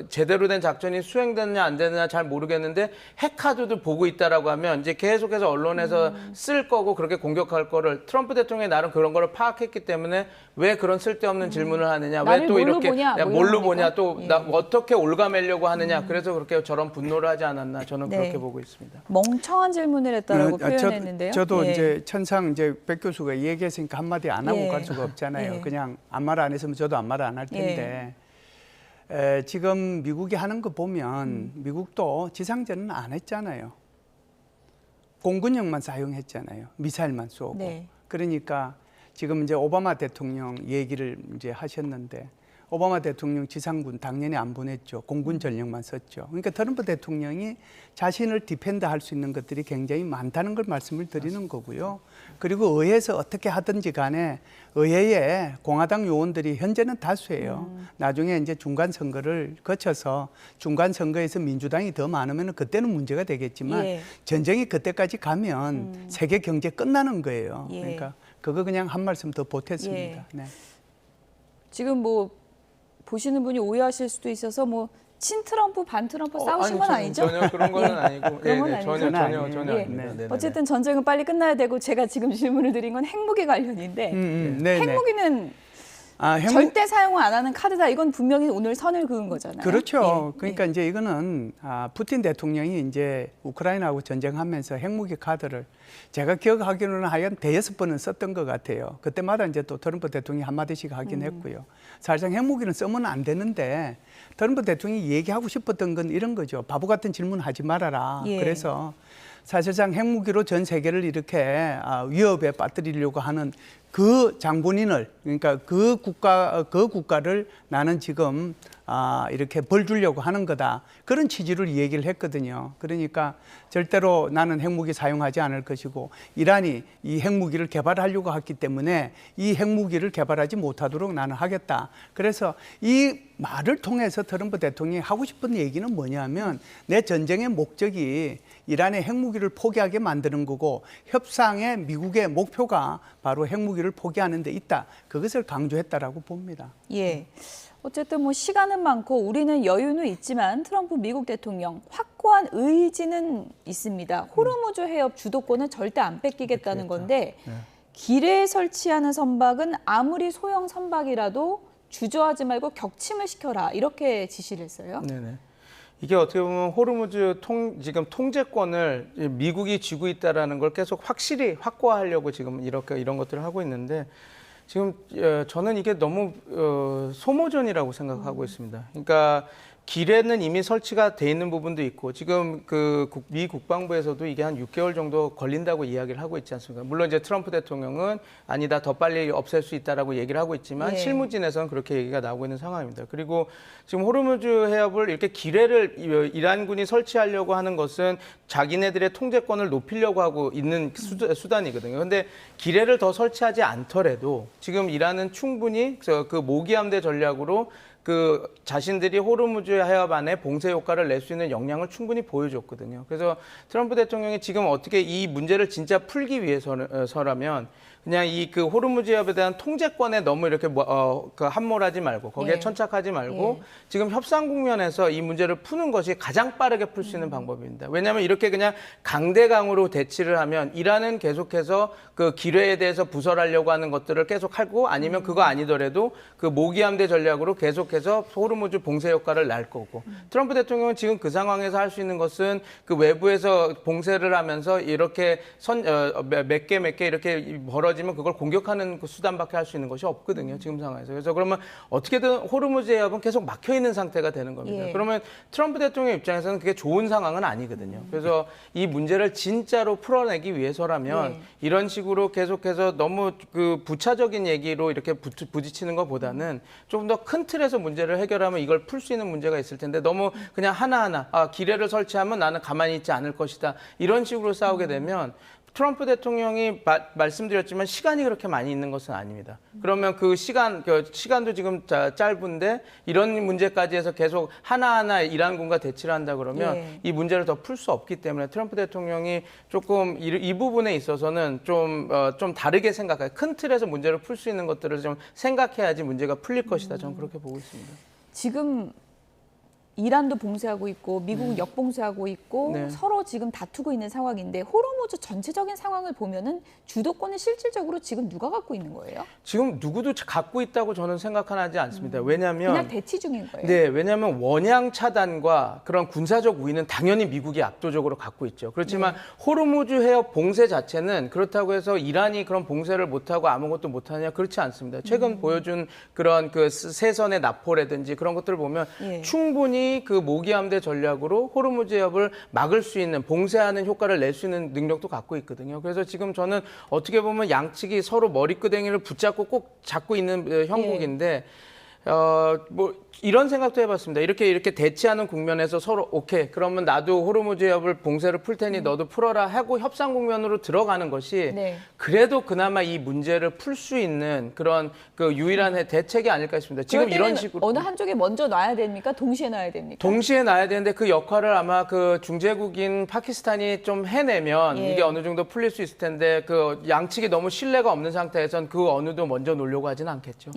제대로 된 작전이 수행되느냐 안 되느냐 잘 모르겠는데 핵카드도 보고 있다라고 하면 이제 계속해서 언론에서 쓸 거고 그렇게 공격할 거를 트럼프 대통령이 나름 그런 거를 파악했기 때문에 왜 그런 쓸데없는 질문을 하느냐, 왜 또 이렇게 뭘로 보냐, 또 어떻게 올가매려고 하느냐, 그래서 그렇게 저런 분노를 하지 않았나 저는 그렇게 보고 있습니다. 멍청한 질문을 했다라고 표현했는데요. 저도 이제 천상 이제 백 교수가 얘기했으니까 한마디 안 하고 갈 수가 없잖아요. 그냥 아무 말 안 했으면 저도 아무 말 안 할 텐데 지금 미국이 하는 거 보면 미국도 지상전은 안 했잖아요. 공군력만 사용했잖아요. 미사일만 쏘고. 그러니까 지금 이제 오바마 대통령 얘기를 이제 하셨는데 오바마 대통령 지상군 당연히 안 보냈죠. 공군 전력만 썼죠. 그러니까 트럼프 대통령이 자신을 디펜드할 수 있는 것들이 굉장히 많다는 걸 말씀을 드리는 거고요. 그리고 의회에서 어떻게 하든지 간에 의회에 공화당 요원들이 현재는 다수예요. 나중에 이제 중간 선거를 거쳐서 중간 선거에서 민주당이 더 많으면 그때는 문제가 되겠지만 전쟁이 그때까지 가면 세계 경제 끝나는 거예요. 그러니까 그거 그냥 한 말씀 더 보탰습니다. 지금 뭐 보시는 분이 오해하실 수도 있어서 뭐 친트럼프 반트럼프 싸우신 건 아니죠? 전혀 그런 건 아니고. 전혀 아닙니다. 어쨌든 전쟁은 빨리 끝나야 되고 제가 지금 질문을 드린 건 핵무기 관련인데 핵무기는 절대 사용을 안 하는 카드다. 이건 분명히 오늘 선을 그은 거잖아요. 그렇죠. 그러니까 이제 이거는 푸틴 대통령이 이제 우크라이나하고 전쟁하면서 핵무기 카드를 제가 기억하기로는 하여간 대여섯 번은 썼던 것 같아요. 그때마다 이제 또 트럼프 대통령이 한마디씩 하긴 했고요. 사실상 핵무기는 쓰면 안 되는데 트럼프 대통령이 얘기하고 싶었던 건 이런 거죠. 바보 같은 질문 하지 말아라. 그래서 사실상 핵무기로 전 세계를 이렇게 위협에 빠뜨리려고 하는 그 장본인을, 그러니까 그 국가를 나는 지금 이렇게 벌 주려고 하는 거다. 그런 취지로 얘기를 했거든요. 그러니까 절대로 나는 핵무기 사용하지 않을 것이고 이란이 이 핵무기를 개발하려고 했기 때문에 이 핵무기를 개발하지 못하도록 나는 하겠다. 그래서 이 말을 통해서 트럼프 대통령이 하고 싶은 얘기는 뭐냐면 내 전쟁의 목적이 이란의 핵무기를 포기하게 만드는 거고 협상의 미국의 목표가 바로 핵무기를 포기하는 데 있다. 그것을 강조했다라고 봅니다. 어쨌든 뭐 시간은 많고 우리는 여유는 있지만 트럼프 미국 대통령 확고한 의지는 있습니다. 호르무즈 해협 주도권은 절대 안 뺏기겠다는 건데 길에 설치하는 선박은 아무리 소형 선박이라도 주저하지 말고 격침을 시켜라 이렇게 지시를 했어요. 이게 어떻게 보면 호르무즈 지금 통제권을 미국이 쥐고 있다라는 걸 계속 확실히 확고화하려고 지금 이런 것들을 하고 있는데 지금 저는 이게 너무 소모전이라고 생각하고 있습니다. 그러니까 기뢰는 이미 설치가 돼 있는 부분도 있고 지금 그 미 국방부에서도 이게 한 6개월 정도 걸린다고 이야기를 하고 있지 않습니까? 물론 이제 트럼프 대통령은 아니다 더 빨리 없앨 수 있다라고 얘기를 하고 있지만 실무진에서는 그렇게 얘기가 나오고 있는 상황입니다. 그리고 지금 호르무즈 해협을 이렇게 기뢰를 이란군이 설치하려고 하는 것은 자기네들의 통제권을 높이려고 하고 있는 수단이거든요. 그런데 기뢰를 더 설치하지 않더라도 지금 이란은 충분히 그 모기함대 전략으로 그 자신들이 호르무즈 해협 안에 봉쇄 효과를 낼 수 있는 역량을 충분히 보여줬거든요. 그래서 트럼프 대통령이 지금 어떻게 이 문제를 진짜 풀기 위해서라면 그냥 이 그 호르무즈 해협에 대한 통제권에 너무 이렇게 그 함몰하지 말고 거기에 천착하지 말고 지금 협상 국면에서 이 문제를 푸는 것이 가장 빠르게 풀 수 있는 방법입니다. 왜냐하면 이렇게 그냥 강대강으로 대치를 하면 이란은 계속해서 그 기뢰에 대해서 부설하려고 하는 것들을 계속 하고 아니면 그거 아니더라도 그 모기함대 전략으로 계속해서 호르무즈 봉쇄 효과를 낼 거고 트럼프 대통령은 지금 그 상황에서 할 수 있는 것은 그 외부에서 봉쇄를 하면서 이렇게 몇 개 이렇게 벌어지면 그걸 공격하는 그 수단밖에 할 수 있는 것이 없거든요. 지금 상황에서. 그래서 그러면 어떻게든 호르무즈 해협은 계속 막혀 있는 상태가 되는 겁니다. 그러면 트럼프 대통령 입장에서는 그게 좋은 상황은 아니거든요. 그래서 이 문제를 진짜로 풀어내기 위해서라면 이런 식으로 계속해서 너무 그 부차적인 얘기로 이렇게 부딪히는 것보다는 조금 더 큰 틀에서 문제를 해결하면 이걸 풀 수 있는 문제가 있을 텐데 너무 그냥 하나하나 기뢰를 설치하면 나는 가만히 있지 않을 것이다. 이런 식으로 싸우게 되면 트럼프 대통령이 말씀드렸지만 시간이 그렇게 많이 있는 것은 아닙니다. 그러면 그 시간도 지금 짧은데 이런 문제까지 해서 계속 하나하나 이란군과 대치를 한다 그러면 이 문제를 더 풀 수 없기 때문에 트럼프 대통령이 조금 이 부분에 있어서는 좀 다르게 생각해요. 큰 틀에서 문제를 풀 수 있는 것들을 좀 생각해야지 문제가 풀릴 것이다. 저는 그렇게 보고 있습니다. 지금 이란도 봉쇄하고 있고 미국은 역봉쇄하고 있고 서로 지금 다투고 있는 상황인데 호르무즈 전체적인 상황을 보면은 주도권을 실질적으로 지금 누가 갖고 있는 거예요? 지금 누구도 갖고 있다고 저는 생각하지 않습니다. 왜냐하면 그냥 대치 중인 거예요. 네, 왜냐하면 원양 차단과 그런 군사적 우위는 당연히 미국이 압도적으로 갖고 있죠. 그렇지만 호르무즈 해협 봉쇄 자체는 그렇다고 해서 이란이 그런 봉쇄를 못하고 아무것도 못하냐 그렇지 않습니다. 최근 보여준 그런 그 세선의 납포라든지 그런 것들을 보면 충분히 그 모기함대 전략으로 호르무즈 해협을 막을 수 있는 봉쇄하는 효과를 낼 수 있는 능력도 갖고 있거든요. 그래서 지금 저는 어떻게 보면 양측이 서로 머리끄댕이를 붙잡고 꼭 잡고 있는 형국인데 뭐 이런 생각도 해봤습니다. 이렇게 대치하는 국면에서 서로 오케이 그러면 나도 호르무즈 해협을 봉쇄를 풀 테니 너도 풀어라 하고 협상 국면으로 들어가는 것이 그래도 그나마 이 문제를 풀 수 있는 그런 그 유일한 대책이 아닐까 싶습니다. 지금 이런 식으로 어느 한쪽에 먼저 놔야 됩니까? 동시에 놔야 됩니까? 동시에 놔야 되는데 그 역할을 아마 그 중재국인 파키스탄이 좀 해내면 이게 어느 정도 풀릴 수 있을 텐데 그 양측이 너무 신뢰가 없는 상태에선 그 어느도 먼저 놓으려고 하진 않겠죠.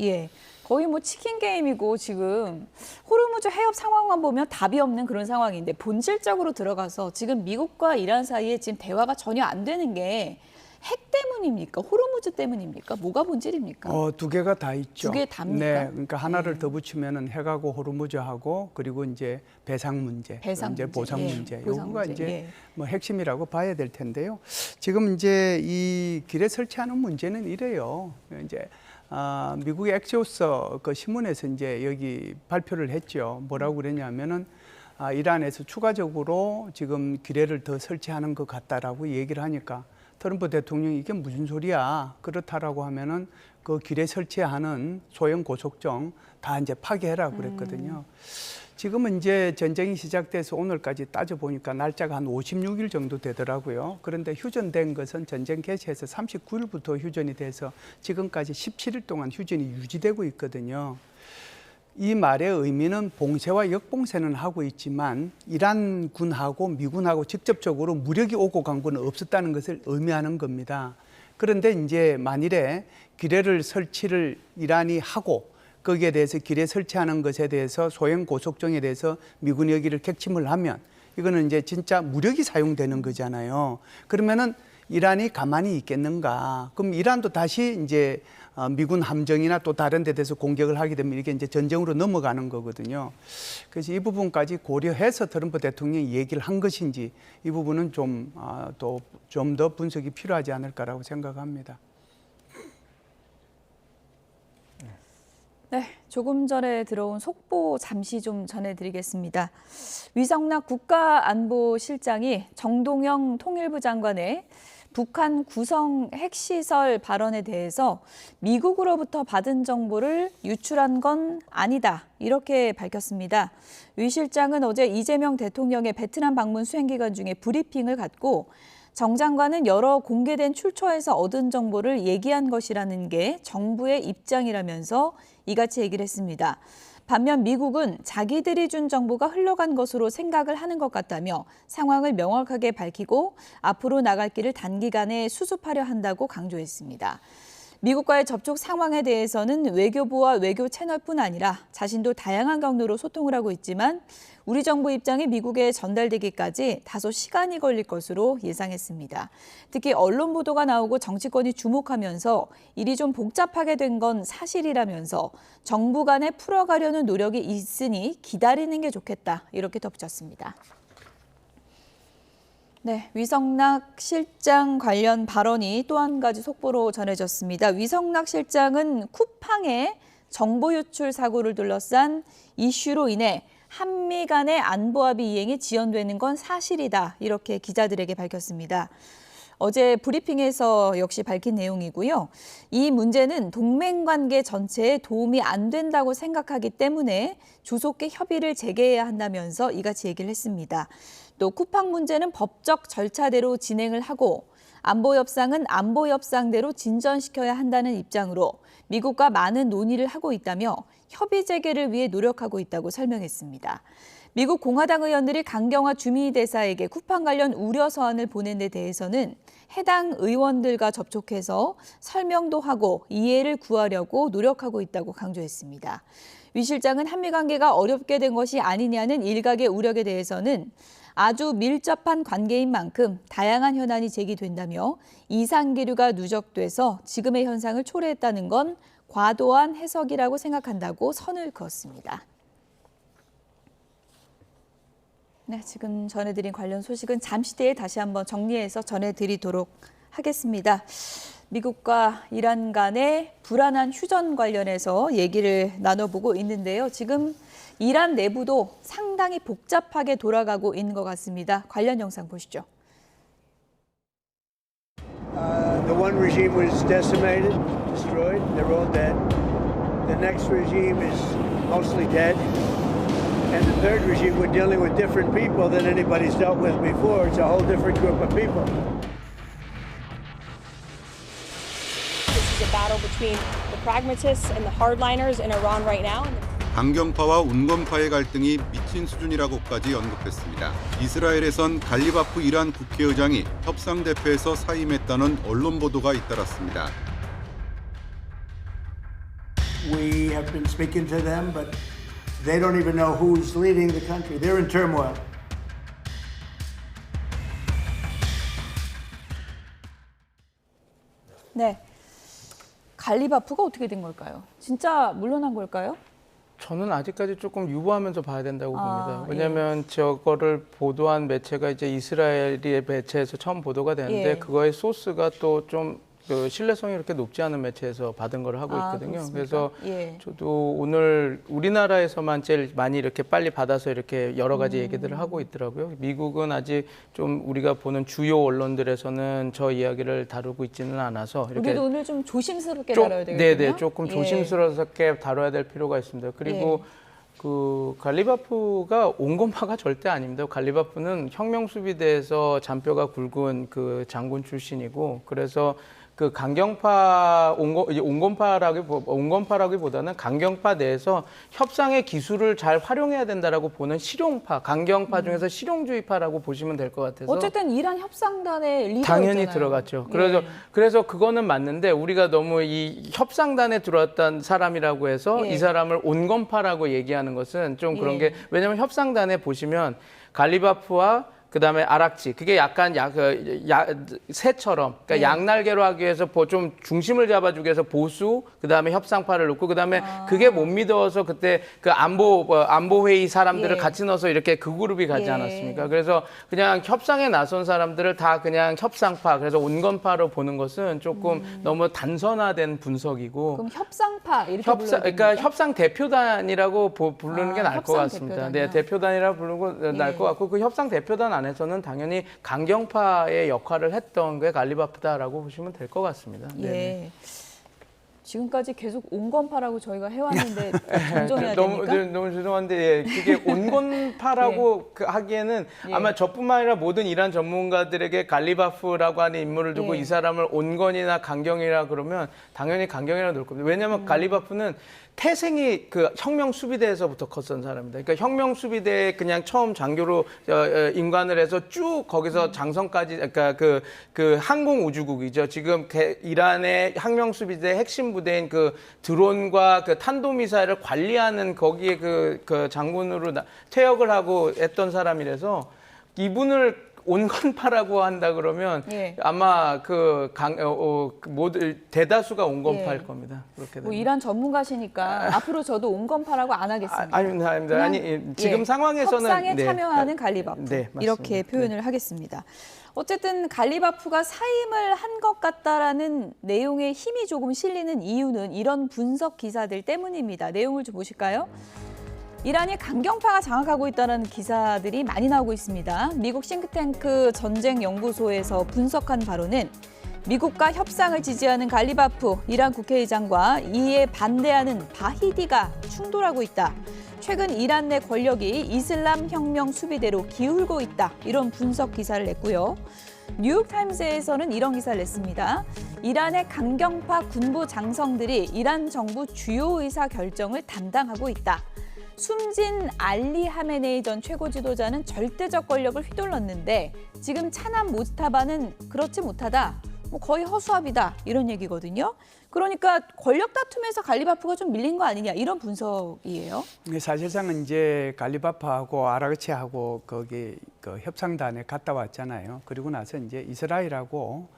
거의 뭐 치킨 게임이고 지금 호르무즈 해협 상황만 보면 답이 없는 그런 상황인데 본질적으로 들어가서 지금 미국과 이란 사이에 지금 대화가 전혀 안 되는 게 핵 때문입니까? 호르무즈 때문입니까? 뭐가 본질입니까? 두 개가 다 있죠. 두 개 답니까? 네, 그러니까 하나를 더 붙이면은 핵하고 호르무즈하고 그리고 이제 배상 문제, 이제 보상 문제, 요거가 이제 뭐 핵심이라고 봐야 될 텐데요. 지금 이제 이 기뢰 설치하는 문제는 이래요. 이제 미국의 엑시오스 그 신문에서 이제 여기 발표를 했죠. 뭐라고 그랬냐면은 이란에서 추가적으로 지금 기뢰를 더 설치하는 것 같다라고 얘기를 하니까 트럼프 대통령이 이게 무슨 소리야? 그렇다라고 하면은 그 기뢰 설치하는 소형 고속정 다 이제 파괴해라 그랬거든요. 지금은 이제 전쟁이 시작돼서 오늘까지 따져보니까 날짜가 한 56일 정도 되더라고요. 그런데 휴전된 것은 전쟁 개시해서 39일부터 휴전이 돼서 지금까지 17일 동안 휴전이 유지되고 있거든요. 이 말의 의미는 봉쇄와 역봉쇄는 하고 있지만 이란군하고 미군하고 직접적으로 무력이 오고 간 건 없었다는 것을 의미하는 겁니다. 그런데 이제 만일에 기뢰를 설치를 이란이 하고 거기에 대해서 기뢰 설치하는 것에 대해서 소형 고속정에 대해서 미군이 여기를 객침을 하면 이거는 이제 진짜 무력이 사용되는 거잖아요. 그러면은 이란이 가만히 있겠는가? 그럼 이란도 다시 이제 미군 함정이나 또 다른 데 대해서 공격을 하게 되면 이게 이제 전쟁으로 넘어가는 거거든요. 그래서 이 부분까지 고려해서 트럼프 대통령이 얘기를 한 것인지 이 부분은 좀 더 분석이 필요하지 않을까라고 생각합니다. 네, 조금 전에 들어온 속보 잠시 좀 전해드리겠습니다. 위성락 국가안보실장이 정동영 통일부 장관의 북한 구성 핵시설 발언에 대해서 미국으로부터 받은 정보를 유출한 건 아니다, 이렇게 밝혔습니다. 위 실장은 어제 이재명 대통령의 베트남 방문 수행 기간 중에 브리핑을 갖고 정 장관은 여러 공개된 출처에서 얻은 정보를 얘기한 것이라는 게 정부의 입장이라면서 이같이 얘기를 했습니다. 반면 미국은 자기들이 준 정보가 흘러간 것으로 생각을 하는 것 같다며 상황을 명확하게 밝히고 앞으로 나갈 길을 단기간에 수습하려 한다고 강조했습니다. 미국과의 접촉 상황에 대해서는 외교부와 외교 채널뿐 아니라 자신도 다양한 경로로 소통을 하고 있지만 우리 정부 입장이 미국에 전달되기까지 다소 시간이 걸릴 것으로 예상했습니다. 특히 언론 보도가 나오고 정치권이 주목하면서 일이 좀 복잡하게 된 건 사실이라면서 정부 간에 풀어가려는 노력이 있으니 기다리는 게 좋겠다, 이렇게 덧붙였습니다. 네, 위성락 실장 관련 발언이 또 한 가지 속보로 전해졌습니다. 위성락 실장은 쿠팡의 정보 유출 사고를 둘러싼 이슈로 인해 한미 간의 안보합의 이행이 지연되는 건 사실이다, 이렇게 기자들에게 밝혔습니다. 어제 브리핑에서 역시 밝힌 내용이고요. 이 문제는 동맹관계 전체에 도움이 안 된다고 생각하기 때문에 조속히 협의를 재개해야 한다면서 이같이 얘기를 했습니다. 또 쿠팡 문제는 법적 절차대로 진행을 하고 안보협상은 안보협상대로 진전시켜야 한다는 입장으로 미국과 많은 논의를 하고 있다며 협의 재개를 위해 노력하고 있다고 설명했습니다. 미국 공화당 의원들이 강경화 주미 대사에게 쿠팡 관련 우려 서한을 보낸 데 대해서는 해당 의원들과 접촉해서 설명도 하고 이해를 구하려고 노력하고 있다고 강조했습니다. 위 실장은 한미 관계가 어렵게 된 것이 아니냐는 일각의 우려에 대해서는 아주 밀접한 관계인 만큼 다양한 현안이 제기된다며 이상 기류가 누적돼서 지금의 현상을 초래했다는 건 과도한 해석이라고 생각한다고 선을 그었습니다. 네, 지금 전해드린 관련 소식은 잠시 뒤에 다시 한번 정리해서 전해드리도록 하겠습니다. 미국과 이란 간의 불안한 휴전 관련해서 얘기를 나눠보고 있는데요. 지금 이란 내부도 상당히 복잡하게 돌아가고 있는 것 같습니다. 관련 영상 보시죠. The one regime was decimated, destroyed. They're all dead. The next regime is mostly dead. And the third regime, we're dealing with different people than anybody's dealt with before. It's a whole different group of people. This is a battle between the pragmatists and the hardliners in Iran right now. 강경파와 온건파의 갈등이 미친 수준이라고까지 언급했습니다. 이스라엘에선 갈리바프 이란 국회의장이 협상 대표에서 사임했다는 언론 보도가 잇따랐습니다. We have been speaking to them, but they don't even know who's leading the country. They're in turmoil. 네, 갈리바프가 어떻게 된 걸까요? 진짜 물러난 걸까요? 저는 아직까지 조금 유보하면서 봐야 된다고 봅니다. 왜냐하면 저거를 보도한 매체가 이제 이스라엘의 매체에서 처음 보도가 되는데 그거의 소스가 또 좀 그 신뢰성이 이렇게 높지 않은 매체에서 받은 걸 하고 있거든요. 그래서 저도 오늘 우리나라에서만 제일 많이 이렇게 빨리 받아서 이렇게 여러 가지 얘기들을 하고 있더라고요. 미국은 아직 좀 우리가 보는 주요 언론들에서는 저 이야기를 다루고 있지는 않아서 이렇게 우리도 오늘 좀 조심스럽게 다뤄야 되겠군요. 네네, 조금 조심스럽게 다뤄야 될 필요가 있습니다. 그리고 그 갈리바프가 온건파가 절대 아닙니다. 갈리바프는 혁명수비대에서 잔뼈가 굵은 그 장군 출신이고, 그래서 그 강경파 온건파라기보다는 강경파 내에서 협상의 기술을 잘 활용해야 된다라고 보는 실용파, 강경파 중에서 실용주의파라고 보시면 될 것 같아서. 어쨌든 이란 협상단의 리더였잖아요. 당연히 들어갔죠. 그래서 그거는 맞는데 우리가 너무 이 협상단에 들어왔던 사람이라고 해서 이 사람을 온건파라고 얘기하는 것은 좀 그런 게, 왜냐하면 협상단에 보시면 갈리바프와 그다음에 아락지. 그게 약간 새처럼 그러니까 네. 양날개로 하기 위해서 좀 중심을 잡아주기 위해서 보수, 그다음에 협상파를 넣고 그다음에 그게 못 믿어서 그때 그 안보 회의 사람들을 예. 같이 넣어서 이렇게 그 그룹이 가지 예. 않았습니까? 그래서 그냥 협상에 나선 사람들을 다 그냥 협상파, 그래서 온건파로 보는 것은 조금 너무 단선화된 분석이고. 그럼 협상파 이렇게 불러야 됩니까? 그러니까 협상 대표단이라고 부르는 게 나을 것 협상 같습니다. 대표단이요? 네, 대표단이라 부르는 게 나을 것 같고 그 협상 대표단 안에서는 당연히 강경파의 역할을 했던 게 갈리바프다라고 보시면 될 것 같습니다. 예. 네네. 지금까지 계속 온건파라고 저희가 해왔는데 정정해야 너무 됩니까? 너무 죄송한데 예, 그게 온건파라고 하기에는 예. 아마 저뿐만 아니라 모든 이란 전문가들에게 갈리바프라고 하는 인물을 두고 예. 이 사람을 온건이나 강경이라 그러면 당연히 강경이라고 넣을 겁니다. 왜냐하면 갈리바프는 태생이 그 혁명 수비대에서부터 컸던 사람입니다. 그러니까 혁명 수비대에 그냥 처음 장교로 임관을 해서 쭉 거기서 장성까지, 그러니까 그 항공 우주국이죠. 지금 이란의 혁명 수비대 핵심 부대인 그 드론과 그 탄도미사일을 관리하는 거기에 그 장군으로 퇴역을 하고 했던 사람이라서 이분을 온건파라고 한다 그러면 예. 아마 모두 대다수가 온건파일 예. 겁니다. 그렇게 뭐 되면. 이란 전문가시니까 앞으로 저도 온건파라고 안 하겠습니다. 아닙니다. 아니 지금 예. 상황에서는 협상에 네. 참여하는 갈리바프 네, 맞습니다. 이렇게 표현을 하겠습니다. 어쨌든 갈리바프가 사임을 한 것 같다라는 내용의 힘이 조금 실리는 이유는 이런 분석 기사들 때문입니다. 내용을 좀 보실까요? 이란이 강경파가 장악하고 있다는 기사들이 많이 나오고 있습니다. 미국 싱크탱크 전쟁연구소에서 분석한 바로는 미국과 협상을 지지하는 갈리바프 이란 국회의장과 이에 반대하는 바히디가 충돌하고 있다. 최근 이란 내 권력이 이슬람 혁명 수비대로 기울고 있다. 이런 분석 기사를 냈고요. 뉴욕타임스에서는 이런 기사를 냈습니다. 이란의 강경파 군부 장성들이 이란 정부 주요 의사 결정을 담당하고 있다. 숨진 알리 하메네이 전 최고 지도자는 절대적 권력을 휘둘렀는데 지금 차남 모스타바는 그렇지 못하다. 뭐 거의 허수아비다. 이런 얘기거든요. 그러니까 권력 다툼에서 갈리바프가 좀 밀린 거 아니냐 이런 분석이에요. 사실상은 이제 갈리바프하고 아라그치하고 거기 그 협상단에 갔다 왔잖아요. 그리고 나서 이제 이스라엘하고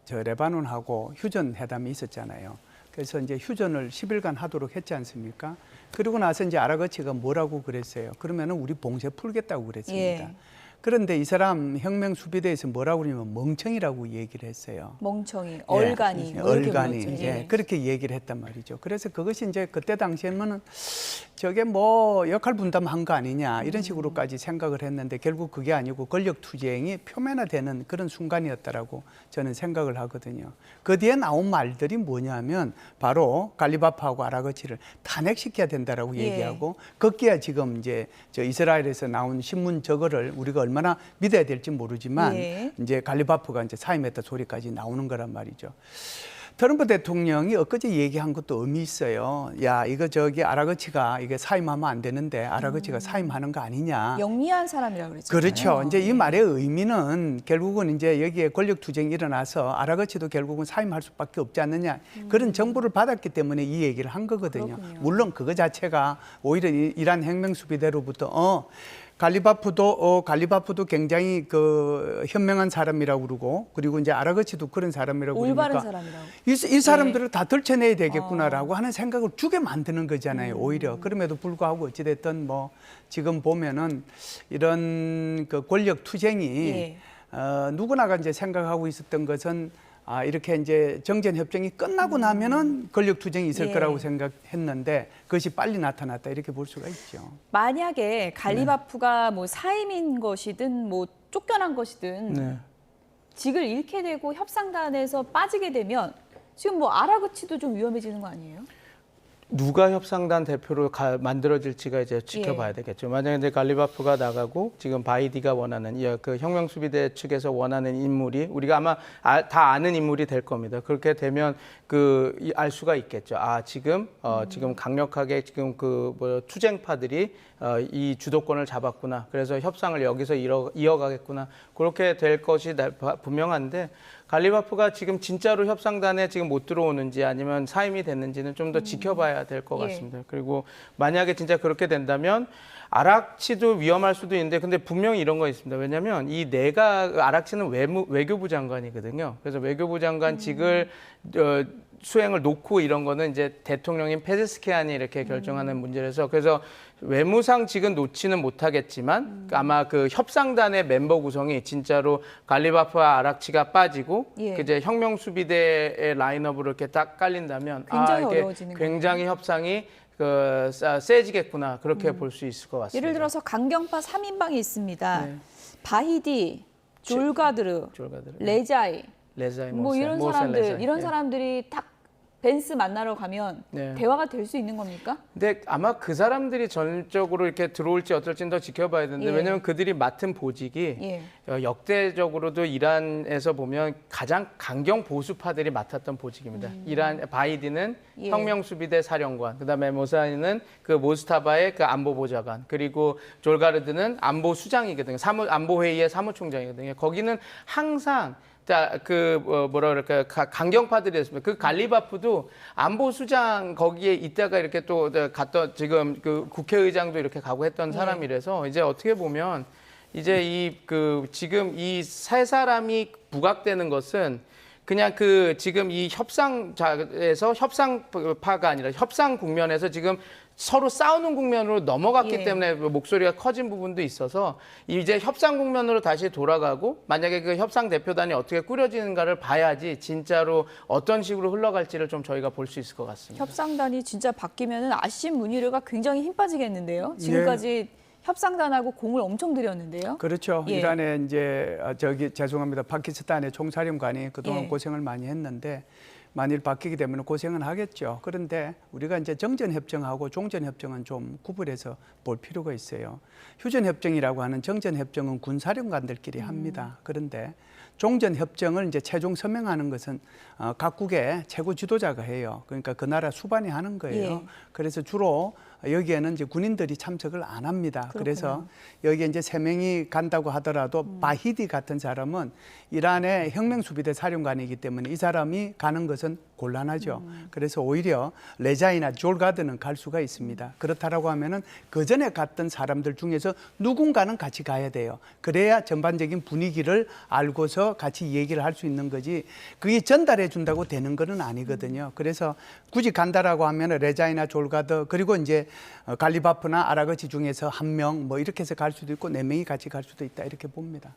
저 레바논하고 휴전 회담이 있었잖아요. 그래서 이제 휴전을 10일간 하도록 했지 않습니까? 그리고 나서 이제 아라그치가 뭐라고 그랬어요? 그러면은 우리 봉쇄 풀겠다고 그랬습니다. 예. 그런데 이 사람 혁명 수비대에서 뭐라고 그러냐면 멍청이라고 얘기를 했어요. 멍청이, 얼간이, 예, 뭐 이렇게 얼간이, 불렀죠. 예, 그렇게 얘기를 했단 말이죠. 그래서 그것이 이제 그때 당시에는 저게 뭐 역할 분담한 거 아니냐 이런 식으로까지 생각을 했는데 결국 그게 아니고 권력 투쟁이 표면화되는 그런 순간이었다라고 저는 생각을 하거든요. 그 뒤에 나온 말들이 뭐냐면 바로 갈리바프하고 아라그치를 탄핵시켜야 된다라고 예. 얘기하고 거기에 지금 이제 저 이스라엘에서 나온 신문 저거를 우리가 얼마나 믿어야 될지 모르지만 예. 이제 갈리바프가 이제 사임했다 소리까지 나오는 거란 말이죠. 트럼프 대통령이 엊그제 얘기한 것도 의미 있어요. 야, 이거 저기 아라그치가 이게 사임하면 안 되는데 아라그치가 사임하는 거 아니냐. 영리한 사람이라고 그랬잖아요. 그렇죠. 이제 이 말의 의미는 결국은 이제 여기에 권력 투쟁이 일어나서 아라그치도 결국은 사임할 수밖에 없지 않느냐. 그런 정보를 받았기 때문에 이 얘기를 한 거거든요. 그렇군요. 물론 그거 자체가 오히려 이란 혁명 수비대로부터 갈리바프도 굉장히 그 현명한 사람이라고 그러고 그리고 이제 아라그치도 그런 사람이라고 올바른 그러니까 사람이라고. 이 사람들을 다 들춰내야 되겠구나라고 하는 생각을 주게 만드는 거잖아요. 오히려 그럼에도 불구하고 어찌됐든 뭐 지금 보면은 이런 그 권력 투쟁이 예. 누구나가 이제 생각하고 있었던 것은 이렇게 이제 정전 협정이 끝나고 나면은 권력 투쟁이 있을 예. 거라고 생각했는데 그것이 빨리 나타났다 이렇게 볼 수가 있죠. 만약에 갈리바프가 뭐 사임인 것이든 뭐 쫓겨난 것이든 네. 직을 잃게 되고 협상단에서 빠지게 되면 지금 뭐 아라그치도 좀 위험해지는 거 아니에요? 누가 협상단 대표로 만들어질지가 이제 지켜봐야 예. 되겠죠. 만약에 이제 갈리바프가 나가고 지금 바이디가 원하는 그 혁명 수비대 측에서 원하는 인물이 우리가 아마 다 아는 인물이 될 겁니다. 그렇게 되면 알 수가 있겠죠. 지금 지금 강력하게 지금 투쟁파들이 이 주도권을 잡았구나. 그래서 협상을 여기서 이어가겠구나. 그렇게 될 것이 분명한데 갈리바프가 지금 진짜로 협상단에 지금 못 들어오는지 아니면 사임이 됐는지는 좀 더 지켜봐야 될 것 같습니다. 그리고 만약에 진짜 그렇게 된다면 아락치도 위험할 수도 있는데 근데 분명히 이런 거 있습니다. 왜냐하면 이 아락치는 외교부 장관이거든요. 그래서 외교부 장관직을 수행을 놓고 이런 거는 이제 대통령인 페제스키안이 이렇게 결정하는 문제라서 그래서 외무상직은 놓지는 못하겠지만 아마 그 협상단의 멤버 구성이 진짜로 갈리바프와 아락치가 빠지고 이제 혁명수비대의 라인업으로 이렇게 딱 깔린다면 굉장히 이게 어려워지는 굉장히 협상이 세지겠구나 그렇게 볼 수 있을 것 같습니다. 예를 들어서 강경파 3인방이 있습니다. 바히디, 졸가드르, 레자이, 뭐 이런 사람들, 이런 사람들이 딱 벤스 만나러 가면 대화가 될 수 있는 겁니까? 근데 아마 그 사람들이 전적으로 이렇게 들어올지 어떨지는 더 지켜봐야 되는데 왜냐하면 그들이 맡은 보직이 역대적으로도 이란에서 보면 가장 강경 보수파들이 맡았던 보직입니다. 이란 바이디는 혁명수비대 사령관, 그다음에 모사니는 그 모스타바의 그 안보보좌관, 그리고 졸가르드는 안보수장이거든요. 안보회의의 사무총장이거든요. 거기는 항상 뭐라 그럴까요? 강경파들이었습니다. 그 갈리바프도 안보수장 거기에 있다가 이렇게 또 갔던 지금 그 국회의장도 이렇게 가고 했던 사람이라서 이제 어떻게 보면 이제 지금 이 세 사람이 부각되는 것은 그냥 지금 이 협상에서 협상파가 아니라 협상 국면에서 지금 서로 싸우는 국면으로 넘어갔기 때문에 목소리가 커진 부분도 있어서 이제 협상 국면으로 다시 돌아가고 만약에 그 협상 대표단이 어떻게 꾸려지는가를 봐야지 진짜로 어떤 식으로 흘러갈지를 좀 저희가 볼 수 있을 것 같습니다. 협상단이 진짜 바뀌면은 아심 무니르가 굉장히 힘 빠지겠는데요. 지금까지 협상단하고 공을 엄청 들였는데요. 그렇죠. 이란에 이제 죄송합니다. 파키스탄의 총사령관이 그동안 고생을 많이 했는데 만일 바뀌게 되면 고생은 하겠죠. 그런데 우리가 이제 정전협정하고 종전협정은 좀 구분해서 볼 필요가 있어요. 휴전협정이라고 하는 정전협정은 군사령관들끼리 합니다. 그런데 종전협정을 이제 최종 서명하는 것은 각국의 최고 지도자가 해요. 그러니까 그 나라 수반이 하는 거예요. 그래서 주로 여기에는 이제 군인들이 참석을 안 합니다. 그렇구나. 그래서 여기에 이제 3명이 간다고 하더라도 바히디 같은 사람은 이란의 혁명수비대 사령관이기 때문에 이 사람이 가는 것은 곤란하죠. 그래서 오히려 레자이나 졸가드는 갈 수가 있습니다. 그렇다라고 하면은 그 전에 갔던 사람들 중에서 누군가는 같이 가야 돼요. 그래야 전반적인 분위기를 알고서 같이 얘기를 할 수 있는 거지 그게 전달해 준다고 되는 거는 아니거든요. 그래서 굳이 간다라고 하면은 레자이나 졸가드 그리고 이제 갈리바프나 아라그치 중에서 1명 뭐 이렇게 해서 갈 수도 있고 4명이 같이 갈 수도 있다 이렇게 봅니다.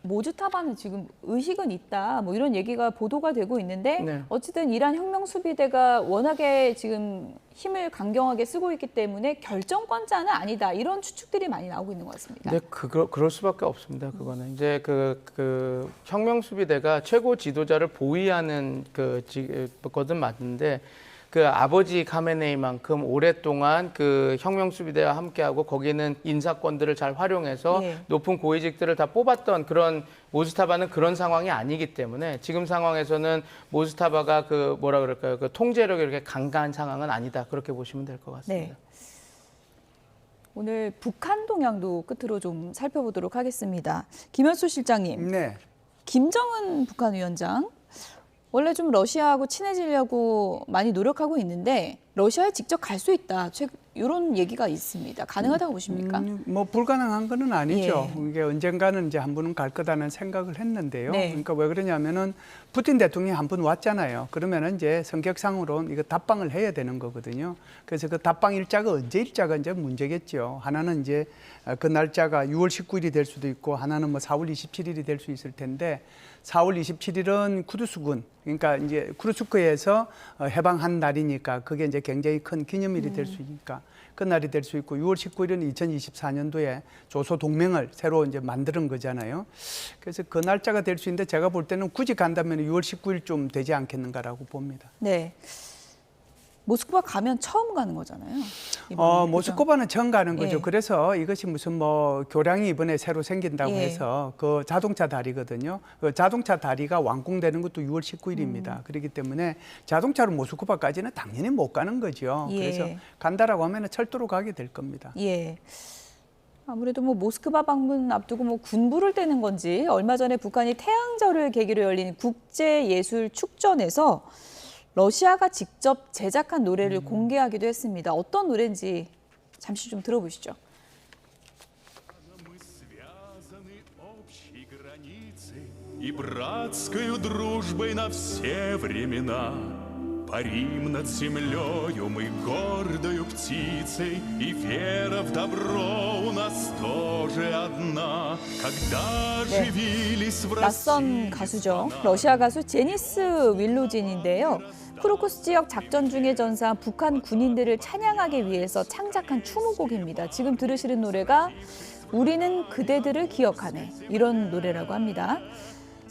모즈타바는 지금 의식은 있다 뭐 이런 얘기가 보도가 되고 있는데 어쨌든 이란 혁명수비대가 워낙에 지금 힘을 강경하게 쓰고 있기 때문에 결정권자는 아니다 이런 추측들이 많이 나오고 있는 것 같습니다. 네, 그럴 수밖에 없습니다. 그거는 이제 그 혁명수비대가 최고 지도자를 보위하는 거든 맞는데. 그 아버지 카메네이만큼 오랫동안 그 혁명수비대와 함께하고 거기는 인사권들을 잘 활용해서 높은 고위직들을 다 뽑았던 그런 모스타바는 그런 상황이 아니기 때문에 지금 상황에서는 모스타바가 그 통제력이 이렇게 강한 상황은 아니다 그렇게 보시면 될 것 같습니다. 오늘 북한 동향도 끝으로 좀 살펴보도록 하겠습니다. 김현수 실장님, 김정은 북한 위원장. 원래 좀 러시아하고 친해지려고 많이 노력하고 있는데 러시아에 직접 갈 수 있다. 이런 얘기가 있습니다. 가능하다고 보십니까? 뭐 불가능한 건 아니죠. 이게 언젠가는 이제 한 번은 갈 거다는 생각을 했는데요. 그러니까 왜 그러냐면은 푸틴 대통령이 한 번 왔잖아요. 그러면은 이제 성격상으로는 이거 답방을 해야 되는 거거든요. 그래서 그 답방 일자가 언제 일자가 이제 문제겠죠. 하나는 이제 그 날짜가 6월 19일이 될 수도 있고 하나는 뭐 4월 27일이 될 수 있을 텐데 4월 27일은 쿠르스군, 그러니까 이제 쿠르스크에서 해방한 날이니까 그게 이제 굉장히 큰 기념일이 될 수 있으니까 그 날이 될 수 있고 6월 19일은 2024년도에 조소 동맹을 새로 이제 만드는 거잖아요. 그래서 그 날짜가 될 수 있는데 제가 볼 때는 굳이 간다면 6월 19일 좀 되지 않겠는가라고 봅니다. 네. 모스크바 가면 처음 가는 거잖아요. 모스크바는 처음 가는 거죠. 그래서 이것이 무슨 뭐 교량이 이번에 새로 생긴다고 해서 그 자동차 다리거든요. 그 자동차 다리가 완공되는 것도 6월 19일입니다. 그렇기 때문에 자동차로 모스크바까지는 당연히 못 가는 거죠. 그래서 간다라고 하면 철도로 가게 될 겁니다. 아무래도 뭐 모스크바 방문 앞두고 뭐 군부를 떼는 건지 얼마 전에 북한이 태양절을 계기로 열린 국제예술축전에서 러시아가 직접 제작한 노래를 공개하기도 했습니다. 어떤 노래인지 잠시 좀 들어보시죠. И братскою дружбой на все времена. Парим над землею мы гордою птицей, и вера в добро у нас тоже одна. Когда живились в 낯선 가수죠. 러시아 가수 제니스 윌로진인데요. 쿠르쿠스 지역 작전 중에 전사한 북한 군인들을 찬양하기 위해서 창작한 추모곡입니다. 지금 들으시는 노래가 우리는 그대들을 기억하네, 이런 노래라고 합니다.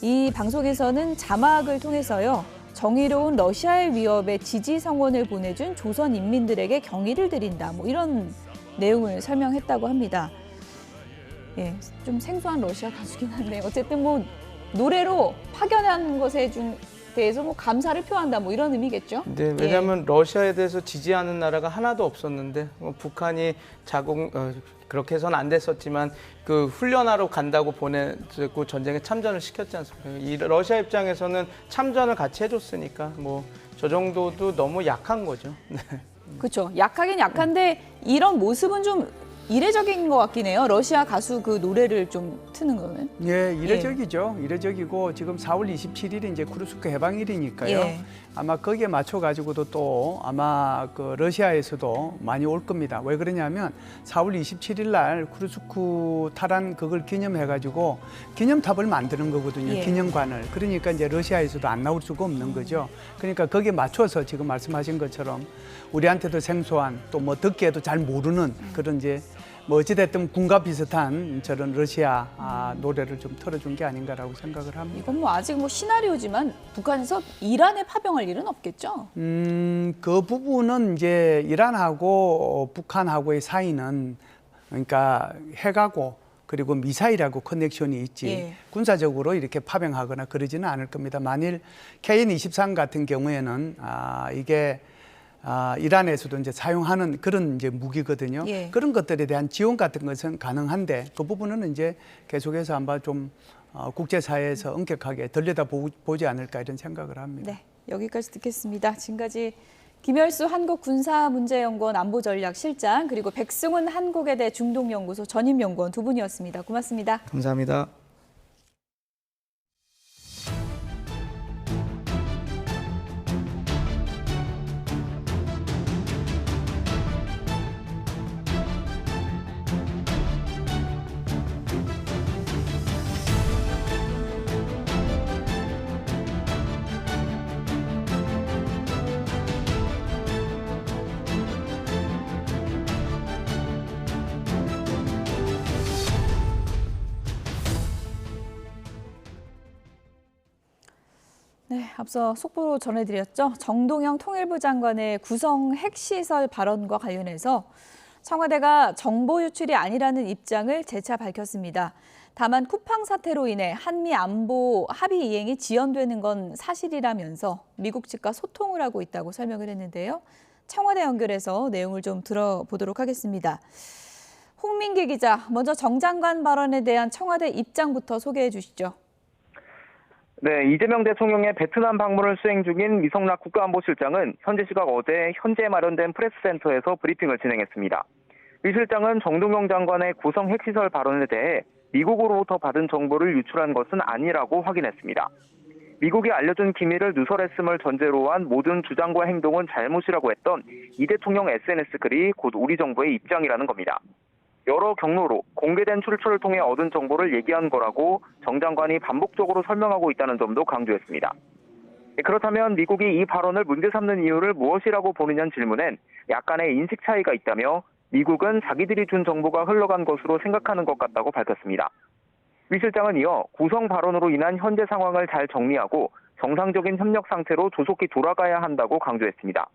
이 방송에서는 자막을 통해서요, 정의로운 러시아의 위협에 지지 성원을 보내준 조선 인민들에게 경의를 드린다, 뭐 이런 내용을 설명했다고 합니다. 예, 좀 생소한 러시아 가수긴 한데 어쨌든 뭐 노래로 파견한 것에 대해서 뭐 감사를 표한다, 뭐 이런 의미겠죠. 네, 왜냐하면 러시아에 대해서 지지하는 나라가 하나도 없었는데 북한이 그렇게 해서는 안 됐었지만 그 훈련하러 간다고 보내고 전쟁에 참전을 시켰지 않습니까? 이 러시아 입장에서는 참전을 같이 해줬으니까 뭐 저 정도도 너무 약한 거죠. 네. 그렇죠. 약하긴 약한데 이런 모습은 좀 이례적인 것 같긴 해요. 러시아 가수 그 노래를 좀 트는 거는. 예, 이례적이죠. 이례적이고 지금 4월 27일이 이제 쿠르스크 해방일이니까요. 예. 아마 거기에 맞춰 가지고도 또 아마 그 러시아에서도 많이 올 겁니다. 왜 그러냐면 4월 27일 날 쿠르스크 탈환 그걸 기념해 가지고 기념탑을 만드는 거거든요. 예. 기념관을. 그러니까 이제 러시아에서도 안 나올 수가 없는 거죠. 그러니까 거기에 맞춰서 지금 말씀하신 것처럼 우리한테도 생소한 또 뭐 듣기에도 잘 모르는 그런 이제 뭐 어찌됐든 군과 비슷한 저런 러시아 노래를 좀 틀어준 게 아닌가라고 생각을 합니다. 이건 뭐 아직 뭐 시나리오지만 북한에서 이란에 파병할 일은 없겠죠? 그 부분은 이제 이란하고 북한하고의 사이는 그러니까 핵하고 그리고 미사일하고 커넥션이 있지 예. 군사적으로 이렇게 파병하거나 그러지는 않을 겁니다. 만일 KN-23 같은 경우에는 이게 이란에서도 이제 사용하는 그런 이제 무기거든요. 예. 그런 것들에 대한 지원 같은 것은 가능한데 그 부분은 이제 계속해서 아마 좀 국제사회에서 엄격하게 들여다보지 않을까 이런 생각을 합니다. 네, 여기까지 듣겠습니다. 지금까지 김열수 한국군사문제연구원 안보전략실장 그리고 백승훈 한국외대 중동연구소 전임연구원 두 분이었습니다. 고맙습니다. 감사합니다. 네, 앞서 속보로 전해드렸죠. 정동영 통일부 장관의 구성 핵시설 발언과 관련해서 청와대가 정보 유출이 아니라는 입장을 재차 밝혔습니다. 다만 쿠팡 사태로 인해 한미 안보 합의 이행이 지연되는 건 사실이라면서 미국 측과 소통을 하고 있다고 설명을 했는데요. 청와대 연결해서 내용을 좀 들어보도록 하겠습니다. 홍민기 기자, 먼저 정 장관 발언에 대한 청와대 입장부터 소개해 주시죠. 네, 이재명 대통령의 베트남 방문을 수행 중인 미성락 국가안보실장은 현지 시각 어제 현지에 마련된 프레스센터에서 브리핑을 진행했습니다. 이 실장은 정동영 장관의 구성 핵시설 발언에 대해 미국으로부터 받은 정보를 유출한 것은 아니라고 확인했습니다. 미국이 알려준 기밀을 누설했음을 전제로 한 모든 주장과 행동은 잘못이라고 했던 이 대통령 SNS 글이 곧 우리 정부의 입장이라는 겁니다. 여러 경로로 공개된 출처를 통해 얻은 정보를 얘기한 거라고 정 장관이 반복적으로 설명하고 있다는 점도 강조했습니다. 그렇다면 미국이 이 발언을 문제 삼는 이유를 무엇이라고 보느냐는 질문엔 약간의 인식 차이가 있다며 미국은 자기들이 준 정보가 흘러간 것으로 생각하는 것 같다고 밝혔습니다. 위 실장은 이어 구성 발언으로 인한 현재 상황을 잘 정리하고 정상적인 협력 상태로 조속히 돌아가야 한다고 강조했습니다.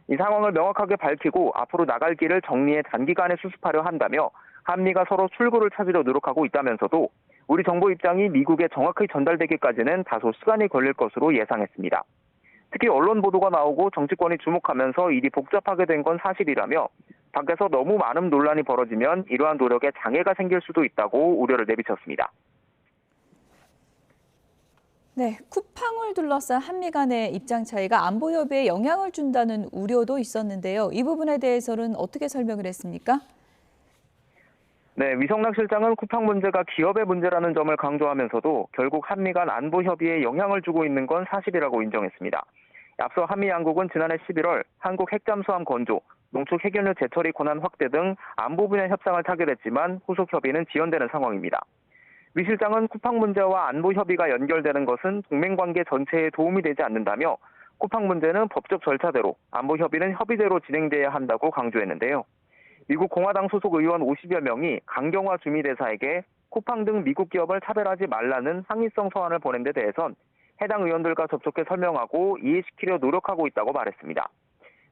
이 상황을 명확하게 밝히고 앞으로 나갈 길을 정리해 단기간에 수습하려 한다며 한미가 서로 출구를 찾으려 노력하고 있다면서도 우리 정부 입장이 미국에 정확히 전달되기까지는 다소 시간이 걸릴 것으로 예상했습니다. 특히 언론 보도가 나오고 정치권이 주목하면서 일이 복잡하게 된 건 사실이라며 밖에서 너무 많은 논란이 벌어지면 이러한 노력에 장애가 생길 수도 있다고 우려를 내비쳤습니다. 네, 쿠팡을 둘러싼 한미 간의 입장 차이가 안보 협의에 영향을 준다는 우려도 있었는데요. 이 부분에 대해서는 어떻게 설명을 했습니까? 네, 위성락 실장은 쿠팡 문제가 기업의 문제라는 점을 강조하면서도 결국 한미 간 안보 협의에 영향을 주고 있는 건 사실이라고 인정했습니다. 앞서 한미 양국은 지난해 11월 한국 핵잠수함 건조, 농축 핵연료 재처리 권한 확대 등 안보 분야 협상을 타결했지만 후속 협의는 지연되는 상황입니다. 위 실장은 쿠팡 문제와 안보 협의가 연결되는 것은 동맹관계 전체에 도움이 되지 않는다며 쿠팡 문제는 법적 절차대로, 안보 협의는 협의대로 진행돼야 한다고 강조했는데요. 미국 공화당 소속 의원 50여 명이 강경화 주미대사에게 쿠팡 등 미국 기업을 차별하지 말라는 항의성 서한을 보낸 데 대해선 해당 의원들과 접촉해 설명하고 이해시키려 노력하고 있다고 말했습니다.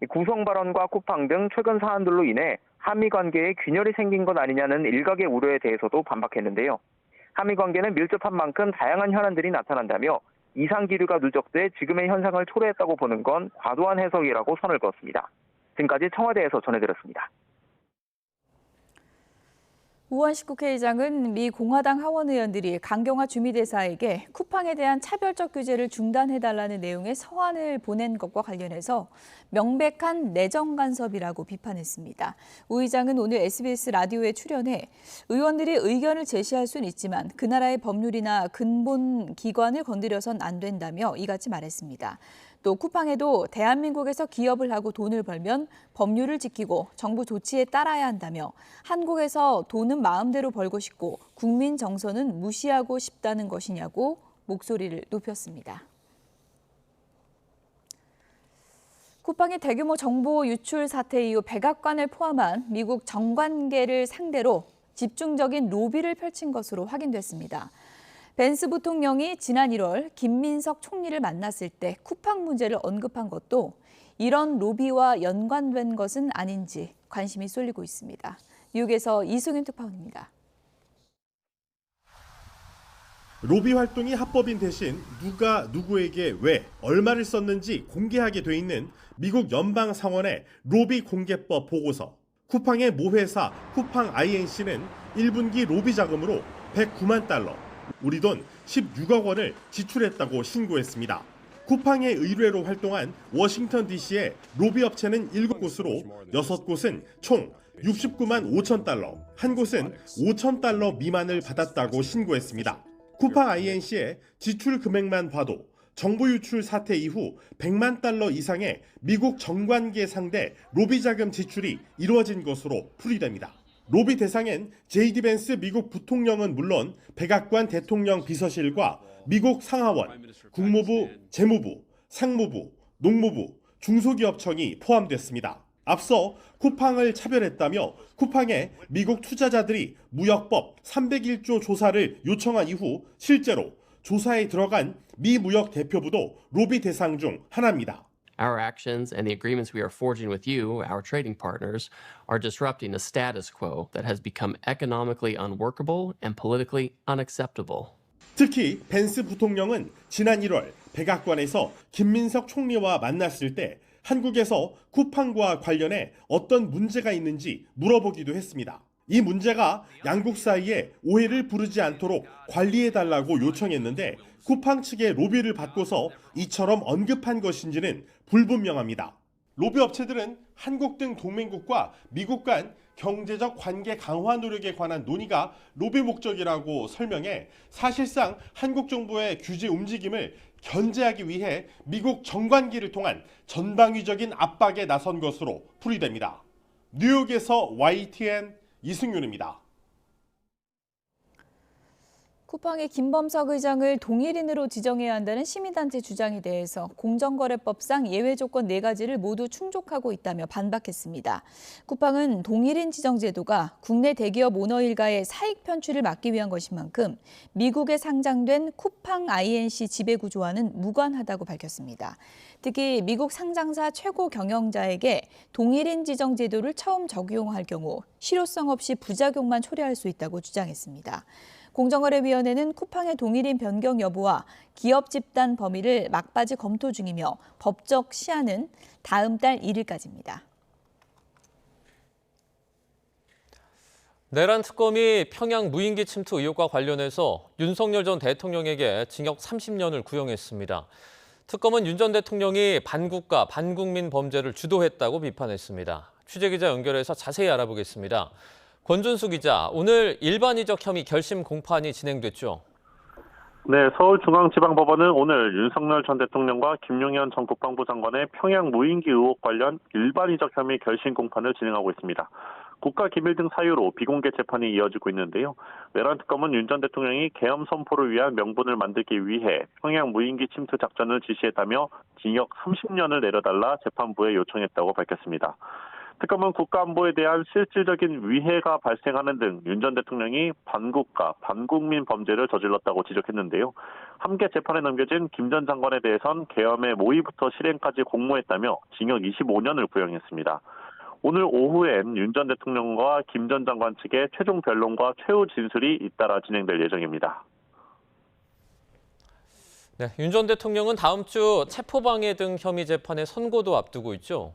구성 발언과 쿠팡 등 최근 사안들로 인해 한미 관계에 균열이 생긴 것 아니냐는 일각의 우려에 대해서도 반박했는데요. 한미 관계는 밀접한 만큼 다양한 현안들이 나타난다며 이상 기류가 누적돼 지금의 현상을 초래했다고 보는 건 과도한 해석이라고 선을 그었습니다. 지금까지 청와대에서 전해드렸습니다. 우원식 국회의장은 미 공화당 하원 의원들이 강경화 주미대사에게 쿠팡에 대한 차별적 규제를 중단해달라는 내용의 서한을 보낸 것과 관련해서 명백한 내정 간섭이라고 비판했습니다. 우 의장은 오늘 SBS 라디오에 출연해 의원들이 의견을 제시할 수는 있지만 그 나라의 법률이나 근본 기관을 건드려선 안 된다며 이같이 말했습니다. 또 쿠팡에도 대한민국에서 기업을 하고 돈을 벌면 법률을 지키고 정부 조치에 따라야 한다며 한국에서 돈은 마음대로 벌고 싶고 국민 정서는 무시하고 싶다는 것이냐고 목소리를 높였습니다. 쿠팡이 대규모 정보 유출 사태 이후 백악관을 포함한 미국 정관계를 상대로 집중적인 로비를 펼친 것으로 확인됐습니다. 벤스 부통령이 지난 1월 김민석 총리를 만났을 때 쿠팡 문제를 언급한 것도 이런 로비와 연관된 것은 아닌지 관심이 쏠리고 있습니다. 뉴욕에서 이승윤 특파원입니다. 로비 활동이 합법인 대신 누가 누구에게 왜 얼마를 썼는지 공개하게 돼 있는 미국 연방 상원의 로비 공개법 보고서. 쿠팡의 모회사 쿠팡 INC는 1분기 로비 자금으로 109만 달러, 우리 돈 16억 원을 지출했다고 신고했습니다. 쿠팡의 의뢰로 활동한 워싱턴 DC의 로비 업체는 7곳으로 6곳은 총 69만 5천 달러, 한 곳은 5천 달러 미만을 받았다고 신고했습니다. 쿠팡 INC의 지출 금액만 봐도 정보 유출 사태 이후 100만 달러 이상의 미국 정관계 상대 로비 자금 지출이 이루어진 것으로 풀이됩니다. 로비 대상엔 JD 벤스 미국 부통령은 물론 백악관 대통령 비서실과 미국 상하원, 국무부, 재무부, 상무부, 농무부, 중소기업청이 포함됐습니다. 앞서 쿠팡을 차별했다며 쿠팡에 미국 투자자들이 무역법 301조 조사를 요청한 이후 실제로 조사에 들어간 미 무역 대표부도 로비 대상 중 하나입니다. Our actions and the agreements we are forging with you, our trading partners, are disrupting a status quo that has become economically unworkable and politically unacceptable. 특히 벤스 부통령은 지난 1월 백악관에서 김민석 총리와 만났을 때 한국에서 쿠팡과 관련해 어떤 문제가 있는지 물어보기도 했습니다. 이 문제가 양국 사이에 오해를 부르지 않도록 관리해달라고 요청했는데 쿠팡 측의 로비를 받고서 이처럼 언급한 것인지는 불분명합니다. 로비 업체들은 한국 등 동맹국과 미국 간 경제적 관계 강화 노력에 관한 논의가 로비 목적이라고 설명해 사실상 한국 정부의 규제 움직임을 견제하기 위해 미국 정관기를 통한 전방위적인 압박에 나선 것으로 풀이됩니다. 뉴욕에서 YTN 이승윤입니다. 쿠팡의 김범석 의장을 동일인으로 지정해야 한다는 시민단체 주장에 대해서 공정거래법상 예외 조건 4가지를 모두 충족하고 있다며 반박했습니다. 쿠팡은 동일인 지정 제도가 국내 대기업 오너 일가의 사익 편취를 막기 위한 것인 만큼 미국에 상장된 쿠팡 INC 지배구조와는 무관하다고 밝혔습니다. 특히 미국 상장사 최고 경영자에게 동일인 지정 제도를 처음 적용할 경우 실효성 없이 부작용만 초래할 수 있다고 주장했습니다. 공정거래위원회는 쿠팡의 동일인 변경 여부와 기업 집단 범위를 막바지 검토 중이며 법적 시한은 다음 달 1일까지입니다. 내란 특검이 평양 무인기 침투 의혹과 관련해서 윤석열 전 대통령에게 징역 30년을 구형했습니다. 특검은 윤 전 대통령이 반국가, 반국민 범죄를 주도했다고 비판했습니다. 취재기자 연결해서 자세히 알아보겠습니다. 권준수 기자, 오늘 일반이적 혐의 결심 공판이 진행됐죠? 네, 서울중앙지방법원은 오늘 윤석열 전 대통령과 김용현 전 국방부 장관의 평양 무인기 의혹 관련 일반이적 혐의 결심 공판을 진행하고 있습니다. 국가기밀 등 사유로 비공개 재판이 이어지고 있는데요. 내란 특검은 윤 전 대통령이 계엄 선포를 위한 명분을 만들기 위해 평양 무인기 침투 작전을 지시했다며 징역 30년을 내려달라 재판부에 요청했다고 밝혔습니다. 특검은 국가안보에 대한 실질적인 위해가 발생하는 등 윤 전 대통령이 반국가, 반국민 범죄를 저질렀다고 지적했는데요. 함께 재판에 넘겨진 김 전 장관에 대해선 계엄의 모의부터 실행까지 공모했다며 징역 25년을 구형했습니다. 오늘 오후엔 윤 전 대통령과 김 전 장관 측의 최종 변론과 최후 진술이 잇따라 진행될 예정입니다. 네, 윤 전 대통령은 다음 주 체포방해 등 혐의 재판의 선고도 앞두고 있죠?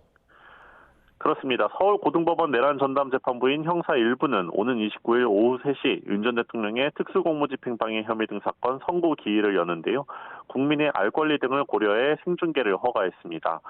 그렇습니다. 서울고등법원 내란전담재판부인 형사 1부는 오는 29일 오후 3시 윤 전 대통령의 특수공무집행방해 혐의 등 사건 선고 기일을 여는데요. 국민의 알 권리 등을 고려해 생중계를 허가했습니다.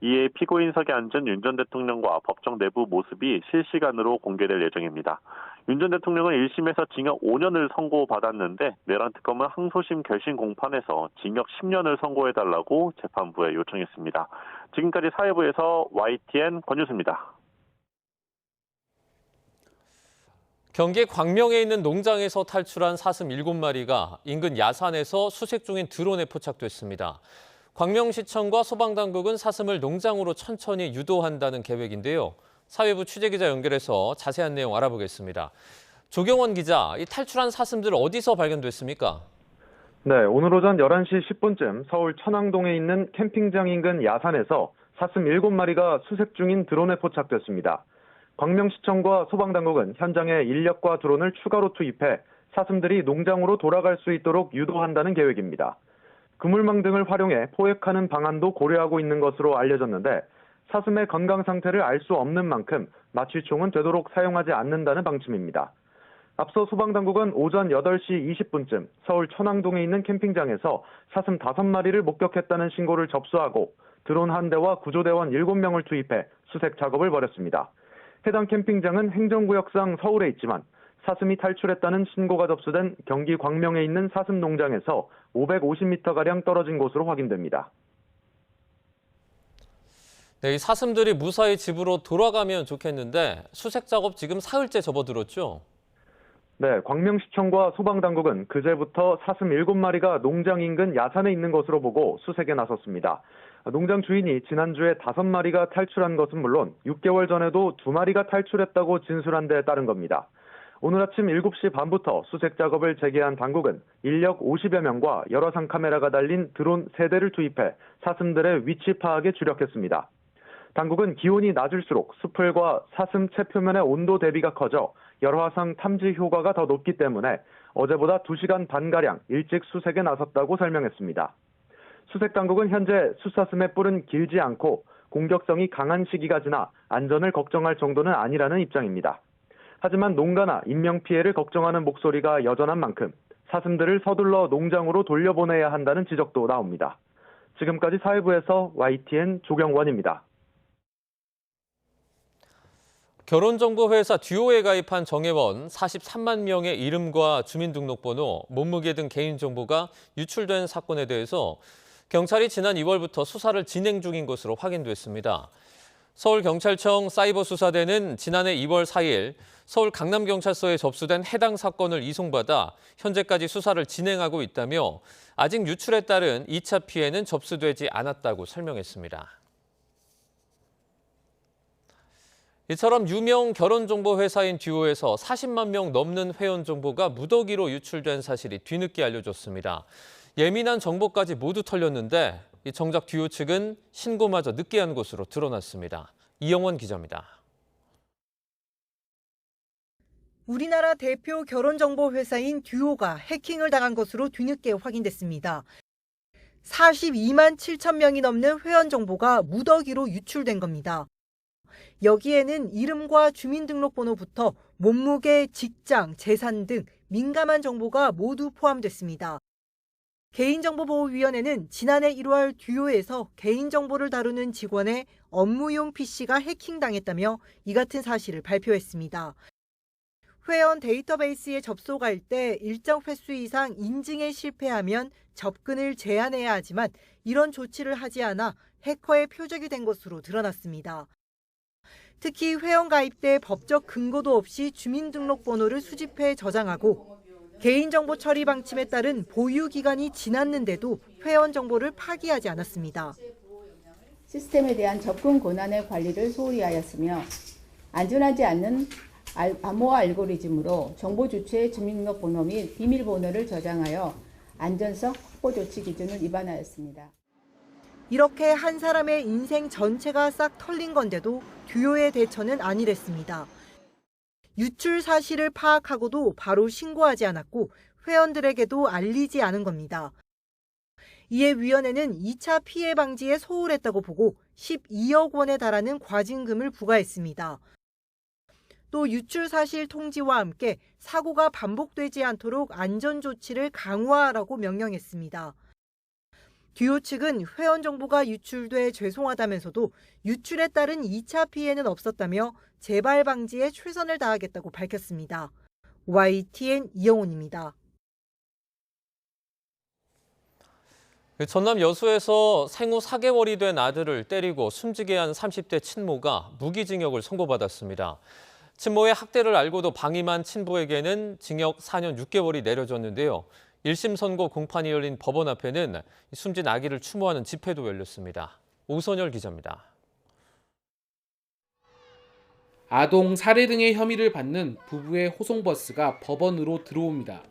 이에 피고인석에 앉은 윤 전 대통령과 법정 내부 모습이 실시간으로 공개될 예정입니다. 윤 전 대통령은 1심에서 징역 5년을 선고받았는데 내란 특검은 항소심 결심 공판에서 징역 10년을 선고해달라고 재판부에 요청했습니다. 지금까지 사회부에서 YTN 권유수입니다. 경기 광명에 있는 농장에서 탈출한 사슴 7마리가 인근 야산에서 수색 중인 드론에 포착됐습니다. 광명시청과 소방당국은 사슴을 농장으로 천천히 유도한다는 계획인데요. 사회부 취재기자 연결해서 자세한 내용 알아보겠습니다. 조경원 기자, 이 탈출한 사슴들 어디서 발견됐습니까? 네, 오늘 오전 11시 10분쯤 서울 천왕동에 있는 캠핑장 인근 야산에서 사슴 7마리가 수색 중인 드론에 포착됐습니다. 광명시청과 소방당국은 현장에 인력과 드론을 추가로 투입해 사슴들이 농장으로 돌아갈 수 있도록 유도한다는 계획입니다. 그물망 등을 활용해 포획하는 방안도 고려하고 있는 것으로 알려졌는데 사슴의 건강 상태를 알 수 없는 만큼 마취총은 되도록 사용하지 않는다는 방침입니다. 앞서 소방당국은 오전 8시 20분쯤 서울 천왕동에 있는 캠핑장에서 사슴 5마리를 목격했다는 신고를 접수하고 드론 1대와 구조대원 7명을 투입해 수색 작업을 벌였습니다. 해당 캠핑장은 행정구역상 서울에 있지만 사슴이 탈출했다는 신고가 접수된 경기 광명에 있는 사슴 농장에서 550m가량 떨어진 곳으로 확인됩니다. 네, 이 사슴들이 무사히 집으로 돌아가면 좋겠는데 수색 작업 지금 사흘째 접어들었죠? 네, 광명시청과 소방당국은 그제부터 사슴 7마리가 농장 인근 야산에 있는 것으로 보고 수색에 나섰습니다. 농장 주인이 지난주에 5마리가 탈출한 것은 물론 6개월 전에도 2마리가 탈출했다고 진술한 데 따른 겁니다. 오늘 아침 7시 반부터 수색 작업을 재개한 당국은 인력 50여 명과 열화상 카메라가 달린 드론 3대를 투입해 사슴들의 위치 파악에 주력했습니다. 당국은 기온이 낮을수록 수풀과 사슴체 표면의 온도 대비가 커져 열화상 탐지 효과가 더 높기 때문에 어제보다 2시간 반가량 일찍 수색에 나섰다고 설명했습니다. 수색 당국은 현재 숫사슴의 뿔은 길지 않고 공격성이 강한 시기가 지나 안전을 걱정할 정도는 아니라는 입장입니다. 하지만 농가나 인명피해를 걱정하는 목소리가 여전한 만큼 사슴들을 서둘러 농장으로 돌려보내야 한다는 지적도 나옵니다. 지금까지 사회부에서 YTN 조경원입니다. 결혼정보회사 듀오에 가입한 정혜원 43만 명의 이름과 주민등록번호, 몸무게 등 개인정보가 유출된 사건에 대해서 경찰이 지난 2월부터 수사를 진행 중인 것으로 확인됐습니다. 서울경찰청 사이버수사대는 지난해 2월 4일 서울 강남경찰서에 접수된 해당 사건을 이송받아 현재까지 수사를 진행하고 있다며 아직 유출에 따른 2차 피해는 접수되지 않았다고 설명했습니다. 이처럼 유명 결혼정보회사인 듀오에서 40만 명 넘는 회원 정보가 무더기로 유출된 사실이 뒤늦게 알려졌습니다. 예민한 정보까지 모두 털렸는데 정작 듀오 측은 신고마저 늦게 한 것으로 드러났습니다. 이영원 기자입니다. 우리나라 대표 결혼정보회사인 듀오가 해킹을 당한 것으로 뒤늦게 확인됐습니다. 42만 7천 명이 넘는 회원 정보가 무더기로 유출된 겁니다. 여기에는 이름과 주민등록번호부터 몸무게, 직장, 재산 등 민감한 정보가 모두 포함됐습니다. 개인정보보호위원회는 지난해 1월 듀오에서 개인정보를 다루는 직원의 업무용 PC가 해킹당했다며 이 같은 사실을 발표했습니다. 회원 데이터베이스에 접속할 때 일정 횟수 이상 인증에 실패하면 접근을 제한해야 하지만 이런 조치를 하지 않아 해커의 표적이 된 것으로 드러났습니다. 특히 회원 가입 때 법적 근거도 없이 주민등록번호를 수집해 저장하고 개인정보 처리 방침에 따른 보유 기간이 지났는데도 회원 정보를 파기하지 않았습니다. 시스템에 대한 접근 권한의 관리를 소홀히 하였으며 안전하지 않는 암호화 알고리즘으로 정보 주체의 주민등록번호 및 비밀번호를 저장하여 안전성 확보 조치 기준을 위반하였습니다. 이렇게 한 사람의 인생 전체가 싹 털린 건데도 듀오의 대처는 아니랬습니다. 유출 사실을 파악하고도 바로 신고하지 않았고 회원들에게도 알리지 않은 겁니다. 이에 위원회는 2차 피해 방지에 소홀했다고 보고 12억 원에 달하는 과징금을 부과했습니다. 또 유출 사실 통지와 함께 사고가 반복되지 않도록 안전 조치를 강화하라고 명령했습니다. 듀오 측은 회원 정보가 유출돼 죄송하다면서도 유출에 따른 2차 피해는 없었다며 재발 방지에 최선을 다하겠다고 밝혔습니다. YTN 이영훈입니다. 전남 여수에서 생후 4개월이 된 아들을 때리고 숨지게 한 30대 친모가 무기징역을 선고받았습니다. 친모의 학대를 알고도 방임한 친부에게는 징역 4년 6개월이 내려졌는데요. 1심 선고 공판이 열린 법원 앞에는 숨진 아기를 추모하는 집회도 열렸습니다. 오선열 기자입니다. 아동 살해 등의 혐의를 받는 부부의 호송버스가 법원으로 들어옵니다.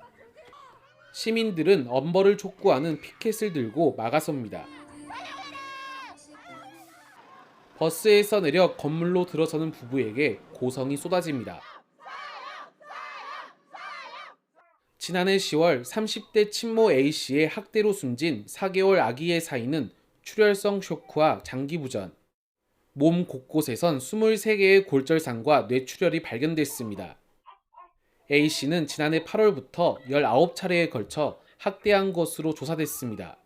시민들은 엄벌을 촉구하는 피켓을 들고 막아섭니다. 버스에서 내려 건물로 들어서는 부부에게 고성이 쏟아집니다. 지난해 10월 30대 친모 A씨의 학대로 숨진 4개월 아기의 사인은 출혈성 쇼크와 장기부전, 몸 곳곳에선 23개의 골절상과 뇌출혈이 발견됐습니다. A씨는 지난해 8월부터 19차례에 걸쳐 학대한 것으로 조사됐습니다.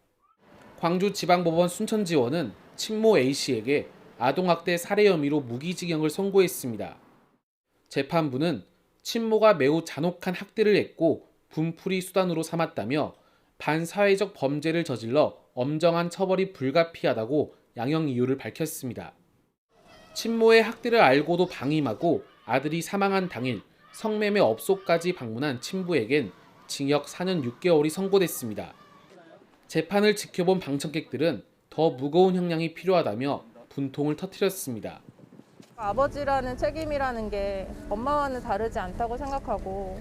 광주지방법원 순천지원은 친모 A씨에게 아동학대 살해 혐의로 무기징역을 선고했습니다. 재판부는 친모가 매우 잔혹한 학대를 했고 분풀이 수단으로 삼았다며 반사회적 범죄를 저질러 엄정한 처벌이 불가피하다고 양형 이유를 밝혔습니다. 친모의 학대를 알고도 방임하고 아들이 사망한 당일 성매매 업소까지 방문한 친부에겐 징역 4년 6개월이 선고됐습니다. 재판을 지켜본 방청객들은 더 무거운 형량이 필요하다며 분통을 터뜨렸습니다. 아버지라는 책임이라는 게 엄마와는 다르지 않다고 생각하고,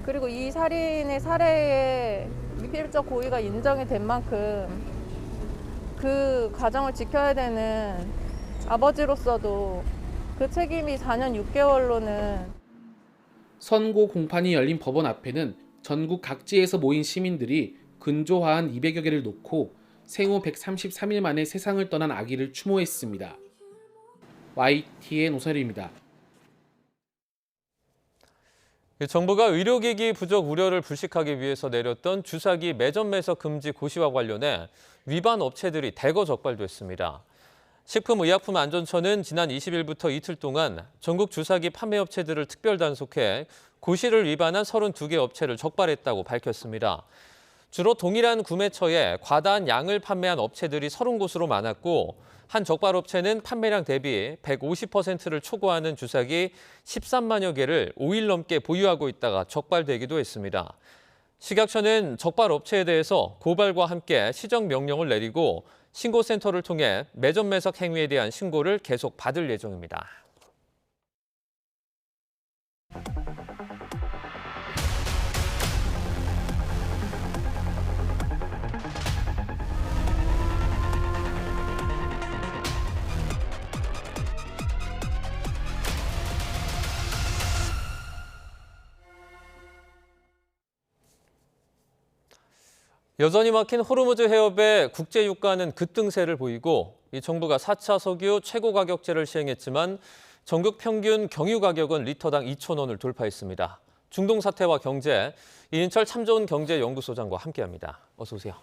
그리고 이 살인의 살해의 미필적 고의가 인정이 된 만큼 그 가정을 지켜야 되는 아버지로서도 그 책임이 4년 6개월로는. 선고 공판이 열린 법원 앞에는 전국 각지에서 모인 시민들이 근조화한 200여 개를 놓고 생후 133일 만에 세상을 떠난 아기를 추모했습니다. YTN 오선일입니다. 정부가 의료기기 부족 우려를 불식하기 위해서 내렸던 주사기 매점 매석 금지 고시와 관련해 위반 업체들이 대거 적발됐습니다. 식품의약품안전처는 지난 20일부터 이틀 동안 전국 주사기 판매업체들을 특별 단속해 고시를 위반한 32개 업체를 적발했다고 밝혔습니다. 주로 동일한 구매처에 과다한 양을 판매한 업체들이 30곳으로 많았고, 한 적발업체는 판매량 대비 150%를 초과하는 주사기 13만여 개를 5일 넘게 보유하고 있다가 적발되기도 했습니다. 식약처는 적발업체에 대해서 고발과 함께 시정명령을 내리고 신고센터를 통해 매점 매석 행위에 대한 신고를 계속 받을 예정입니다. 여전히 막힌 호르무즈 해협의 국제 유가는 급등세를 보이고, 이 정부가 4차 석유 최고 가격제를 시행했지만 전국 평균 경유 가격은 리터당 2,000원을 돌파했습니다. 중동 사태와 경제, 이인철 참 좋은 경제연구소장과 함께합니다. 어서 오세요.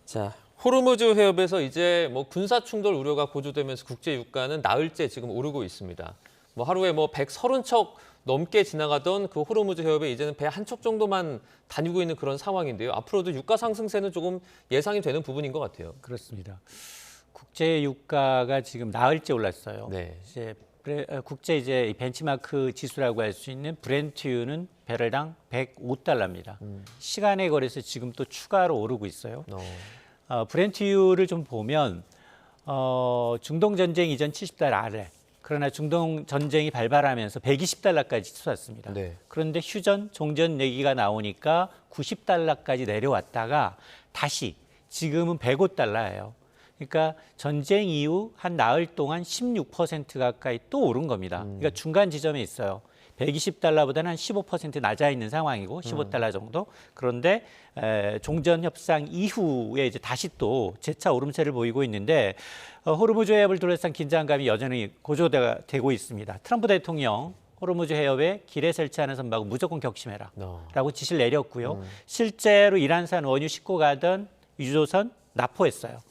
자, 호르무즈 해협에서 이제 군사 충돌 우려가 고조되면서 국제 유가는 나흘째 지금 오르고 있습니다. 하루에 130척 넘게 지나가던 그 호르무즈 해협에 이제는 배 한 척 정도만 다니고 있는 그런 상황인데요. 앞으로도 유가 상승세는 조금 예상이 되는 부분인 것 같아요. 그렇습니다. 국제 유가가 지금 나흘째 올랐어요. 네. 이제 국제 이제 벤치마크 지수라고 할 수 있는 브렌트유는 배럴당 105달러입니다. 시간에 걸해서 지금 또 추가로 오르고 있어요. 브렌트유를 좀 보면 중동 전쟁 이전 70달러 아래. 그러나 중동 전쟁이 발발하면서 120달러까지 치솟았습니다. 네. 그런데 휴전, 종전 얘기가 나오니까 90달러까지 내려왔다가 다시 지금은 105달러예요. 그러니까 전쟁 이후 한 나흘 동안 16% 가까이 또 오른 겁니다. 그러니까 중간 지점에 있어요. 120달러보다는 한 15% 낮아 있는 상황이고 15달러 정도. 그런데 종전 협상 이후에 이제 다시 또 재차 오름세를 보이고 있는데 호르무즈 해협을 둘러싼 긴장감이 여전히 고조되고 있습니다. 트럼프 대통령 호르무즈 해협에 길에 설치하는 선박은 무조건 격침해라라고 지시를 내렸고요. 실제로 이란산 원유 싣고 가던 유조선 납포했어요.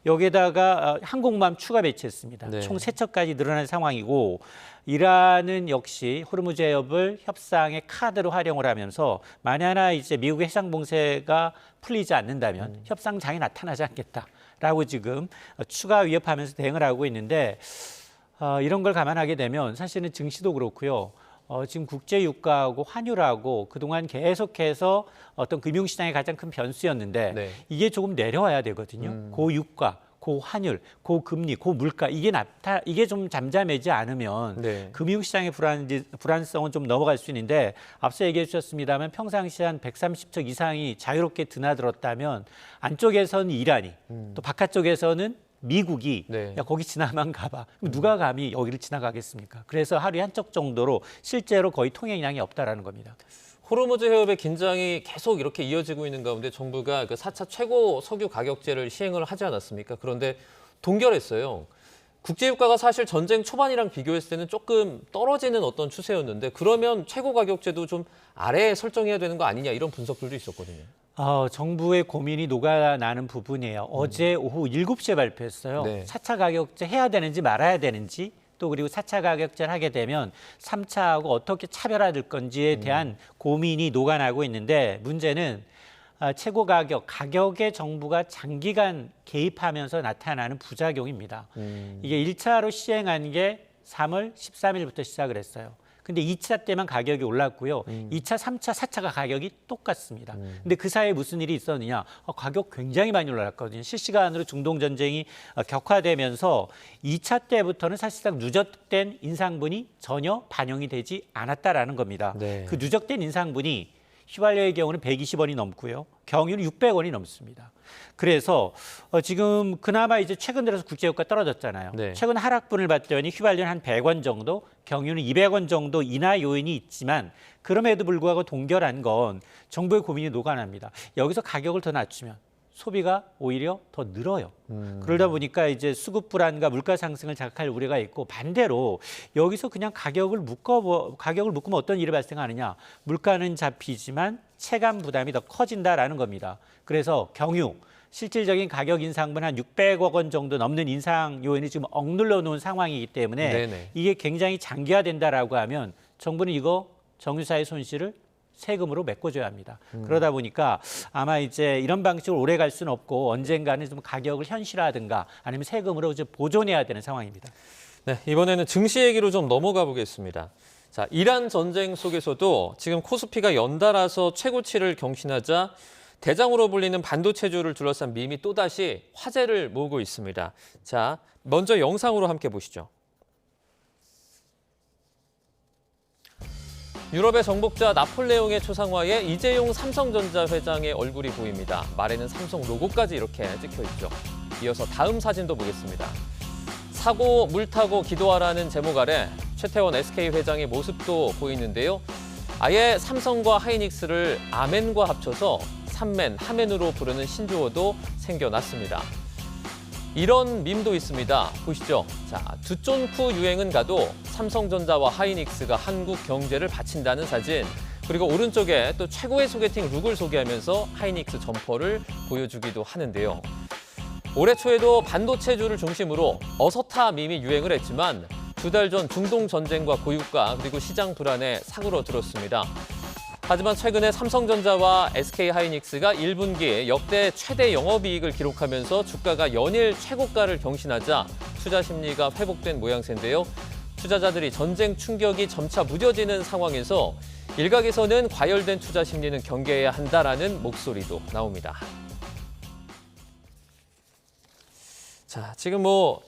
여기에다가 항공모함 추가 배치했습니다. 네. 총 3척까지 늘어난 상황이고 이란은 역시 호르무즈 해협을 협상의 카드로 활용을 하면서 만약에 이제 미국의 해상 봉쇄가 풀리지 않는다면 협상장이 나타나지 않겠다라고 지금 추가 위협하면서 대응을 하고 있는데 이런 걸 감안하게 되면 사실은 증시도 그렇고요. 지금 국제 유가하고 환율하고 그동안 계속해서 어떤 금융시장의 가장 큰 변수였는데 네. 이게 조금 내려와야 되거든요. 고유가, 고환율, 고금리, 고물가 이게 좀 잠잠해지지 않으면 네. 금융시장의 불안성은 좀 넘어갈 수 있는데 앞서 얘기해 주셨습니다만 평상시에 한 130척 이상이 자유롭게 드나들었다면 안쪽에서는 이란이 또 바깥쪽에서는 미국이 네. 야 거기 지나만 가봐. 그럼 누가 감히 여기를 지나가겠습니까? 그래서 하루에 한 척 정도로 실제로 거의 통행량이 없다라는 겁니다. 호르무즈 해협의 긴장이 계속 이렇게 이어지고 있는 가운데 정부가 그 4차 최고 석유 가격제를 시행을 하지 않았습니까? 그런데 동결했어요. 국제유가가 사실 전쟁 초반이랑 비교했을 때는 조금 떨어지는 어떤 추세였는데 그러면 최고 가격제도 좀 아래에 설정해야 되는 거 아니냐 이런 분석들도 있었거든요. 정부의 고민이 녹아나는 부분이에요. 어제 오후 7시에 발표했어요. 네. 4차 가격제 해야 되는지 말아야 되는지 또 그리고 4차 가격제를 하게 되면 3차하고 어떻게 차별화될 건지에 대한 고민이 녹아나고 있는데 문제는 최고 가격에 정부가 장기간 개입하면서 나타나는 부작용입니다. 이게 1차로 시행한 게 3월 13일부터 시작을 했어요. 근데 2차 때만 가격이 올랐고요. 2차, 3차, 4차가 가격이 똑같습니다. 근데 그 사이에 무슨 일이 있었느냐? 가격 굉장히 많이 올랐거든요. 실시간으로 중동 전쟁이 격화되면서 2차 때부터는 사실상 누적된 인상분이 전혀 반영이 되지 않았다라는 겁니다. 네. 그 누적된 인상분이 휘발유의 경우는 120원이 넘고요. 경유는 600원이 넘습니다. 그래서 지금 그나마 이제 최근 들어서 국제유가 떨어졌잖아요. 네. 최근 하락분을 봤더니 휘발유는 한 100원 정도, 경유는 200원 정도 인하 요인이 있지만 그럼에도 불구하고 동결한 건 정부의 고민이 녹아납니다. 여기서 가격을 더 낮추면 소비가 오히려 더 늘어요. 그러다 보니까 이제 수급 불안과 물가 상승을 자극할 우려가 있고 반대로 여기서 그냥 가격을 묶으면 어떤 일이 발생하느냐. 물가는 잡히지만 체감 부담이 더 커진다라는 겁니다. 그래서 경유, 실질적인 가격 인상분 한 600억 원 정도 넘는 인상 요인이 지금 억눌러 놓은 상황이기 때문에 네네. 이게 굉장히 장기화된다라고 하면 정부는 이거 정유사의 손실을 세금으로 메꿔줘야 합니다. 그러다 보니까 아마 이제 이런 방식으로 오래 갈 수는 없고 언젠가는 좀 가격을 현실화하든가 아니면 세금으로 이제 보존해야 되는 상황입니다. 네, 이번에는 증시 얘기로 좀 넘어가 보겠습니다. 자, 이란 전쟁 속에서도 지금 코스피가 연달아서 최고치를 경신하자 대장으로 불리는 반도체주를 둘러싼 밈이 또다시 화제를 모으고 있습니다. 자, 먼저 영상으로 함께 보시죠. 유럽의 정복자 나폴레옹의 초상화에 이재용 삼성전자 회장의 얼굴이 보입니다. 말에는 삼성 로고까지 이렇게 찍혀 있죠. 이어서 다음 사진도 보겠습니다. 사고 물타고 기도하라는 제목 아래 최태원 SK 회장의 모습도 보이는데요. 아예 삼성과 하이닉스를 아멘과 합쳐서 삼맨, 하멘으로 부르는 신조어도 생겨났습니다. 이런 밈도 있습니다. 보시죠. 자, 두 쫀쿠 유행은 가도 삼성전자와 하이닉스가 한국 경제를 바친다는 사진. 그리고 오른쪽에 또 최고의 소개팅 룩을 소개하면서 하이닉스 점퍼를 보여주기도 하는데요. 올해 초에도 반도체주를 중심으로 어서타 밈이 유행을 했지만 2달 전 중동 전쟁과 고유가 그리고 시장 불안에 사그러들었습니다. 하지만 최근에 삼성전자와 SK하이닉스가 1분기 역대 최대 영업이익을 기록하면서 주가가 연일 최고가를 경신하자 투자 심리가 회복된 모양새인데요. 투자자들이 전쟁 충격이 점차 무뎌지는 상황에서 일각에서는 과열된 투자 심리는 경계해야 한다라는 목소리도 나옵니다. 자, 지금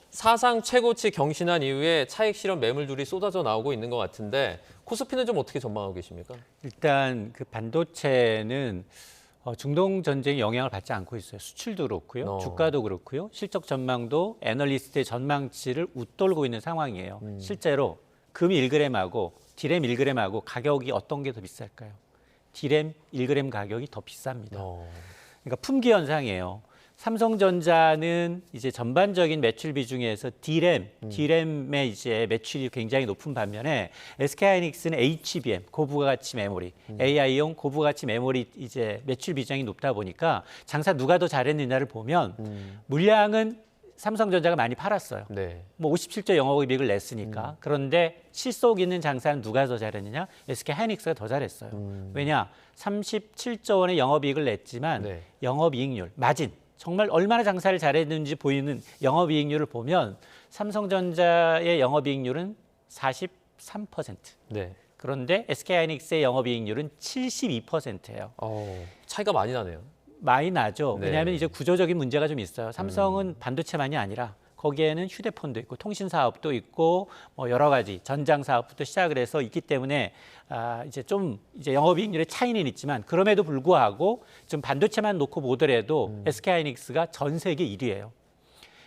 사상 최고치 경신한 이후에 차익 실현 매물들이 쏟아져 나오고 있는 것 같은데 코스피는 좀 어떻게 전망하고 계십니까? 일단 그 반도체는 중동 전쟁의 영향을 받지 않고 있어요. 수출도 그렇고요, 주가도 그렇고요, 실적 전망도 애널리스트의 전망치를 웃돌고 있는 상황이에요. 실제로 금 1g하고 디램 1g하고 가격이 어떤 게 더 비쌀까요? 디램 1g 가격이 더 비쌉니다. 그러니까 품귀 현상이에요. 삼성전자는 이제 전반적인 매출 비중에서 디램의 이제 매출이 굉장히 높은 반면에 SK하이닉스는 HBM, 고부가가치 메모리, AI용 고부가가치 메모리 이제 매출 비중이 높다 보니까 장사 누가 더 잘했느냐를 보면 물량은 삼성전자가 많이 팔았어요. 네. 뭐 57조 영업이익을 냈으니까. 그런데 실속 있는 장사는 누가 더 잘했느냐? SK하이닉스가 더 잘했어요. 왜냐? 37조 원의 영업이익을 냈지만 영업이익률, 마진, 정말 얼마나 장사를 잘했는지 보이는 영업이익률을 보면 삼성전자의 영업이익률은 43%. 네. 그런데 SK하이닉스의 영업이익률은 72%예요. 차이가 많이 나네요. 많이 나죠. 네. 왜냐하면 이제 구조적인 문제가 좀 있어요. 삼성은 반도체만이 아니라 거기에는 휴대폰도 있고 통신 사업도 있고 뭐 여러 가지 전장 사업부터 시작을 해서 있기 때문에 이제 영업이익률의 차이는 있지만 그럼에도 불구하고 좀 반도체만 놓고 보더라도 SK하이닉스가 전 세계 1위예요.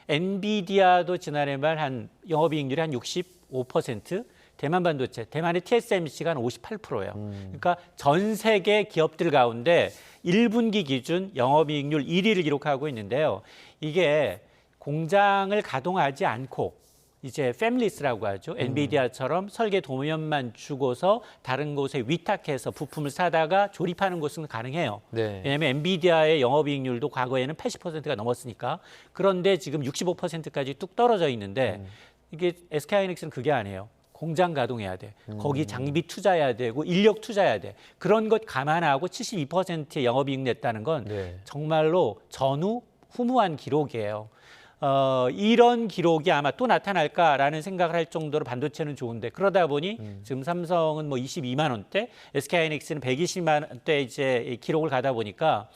엔비디아도 지난해 말 한 영업이익률이 한 65%, 대만 반도체, 대만의 TSMC가 한 58%예요. 그러니까 전 세계 기업들 가운데 1분기 기준 영업이익률 1위를 기록하고 있는데요. 이게 공장을 가동하지 않고 이제 패밀리스라고 하죠. 엔비디아처럼 설계 도면만 주고서 다른 곳에 위탁해서 부품을 사다가 조립하는 것은 가능해요. 네. 왜냐하면 엔비디아의 영업이익률도 과거에는 80%가 넘었으니까. 그런데 지금 65%까지 뚝 떨어져 있는데 이게 SK하이닉스는 그게 아니에요. 공장 가동해야 돼. 거기 장비 투자해야 되고 인력 투자해야 돼. 그런 것 감안하고 72%의 영업이익 냈다는 건 정말로 전후무한 기록이에요. 이런 기록이 아마 또 나타날까라는 생각을 할 정도로 반도체는 좋은데 그러다 보니 지금 삼성은 뭐 22만 원대, SK하이닉스는 120만 원대 이제 기록을 가다 보니까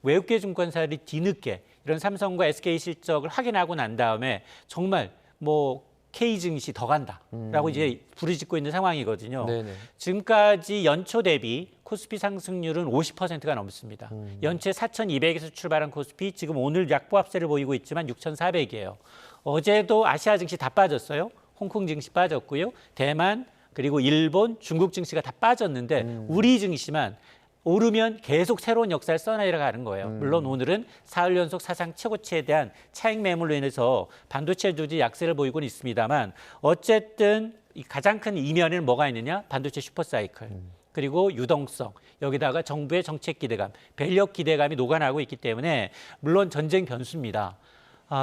외국계 증권사들이 뒤늦게 이런 삼성과 SK 실적을 확인하고 난 다음에 정말 뭐 K 증시 더 간다라고 이제 부르짖고 있는 상황이거든요. 네네. 지금까지 연초 대비 코스피 상승률은 50%가 넘습니다. 연초에 4,200에서 출발한 코스피 지금 오늘 약보합세를 보이고 있지만 6,400이에요. 어제도 아시아 증시 다 빠졌어요. 홍콩 증시 빠졌고요. 대만 그리고 일본, 중국 증시가 다 빠졌는데 우리 증시만 오르면 계속 새로운 역사를 써내려가는 거예요. 물론 오늘은 사흘 연속 사상 최고치에 대한 차익 매물로 인해서 반도체주들이 약세를 보이고는 있습니다만 어쨌든 가장 큰 이면에는 뭐가 있느냐? 반도체 슈퍼사이클. 그리고 유동성, 여기다가 정부의 정책 기대감, 밸력 기대감이 녹아나고 있기 때문에 물론 전쟁 변수입니다.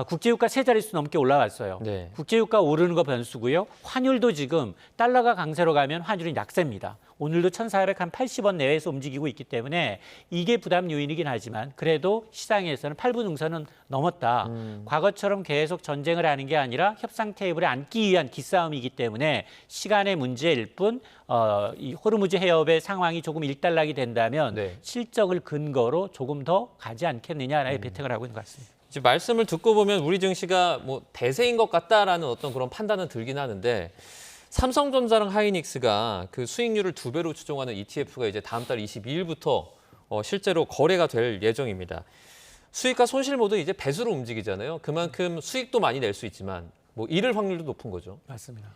국제유가 세 자릿수 넘게 올라왔어요. 네. 국제유가 오르는 거 변수고요. 환율도 지금 달러가 강세로 가면 환율은 약세입니다. 오늘도 1,480원 내외에서 움직이고 있기 때문에 이게 부담 요인이긴 하지만 그래도 시장에서는 8분 응선은 넘었다. 과거처럼 계속 전쟁을 하는 게 아니라 협상 테이블에 앉기 위한 기싸움이기 때문에 시간의 문제일 뿐 이 호르무즈 해협의 상황이 조금 일단락이 된다면 실적을 근거로 조금 더 가지 않겠느냐라는 배팅을 하고 있는 것 같습니다. 지금 말씀을 듣고 보면 우리 증시가 뭐 대세인 것 같다라는 어떤 그런 판단은 들긴 하는데 삼성전자랑 하이닉스가 그 수익률을 2배로 추정하는 ETF가 이제 다음 달 22일부터 실제로 거래가 될 예정입니다. 수익과 손실 모두 이제 배수로 움직이잖아요. 그만큼 수익도 많이 낼 수 있지만 뭐 잃을 확률도 높은 거죠. 맞습니다.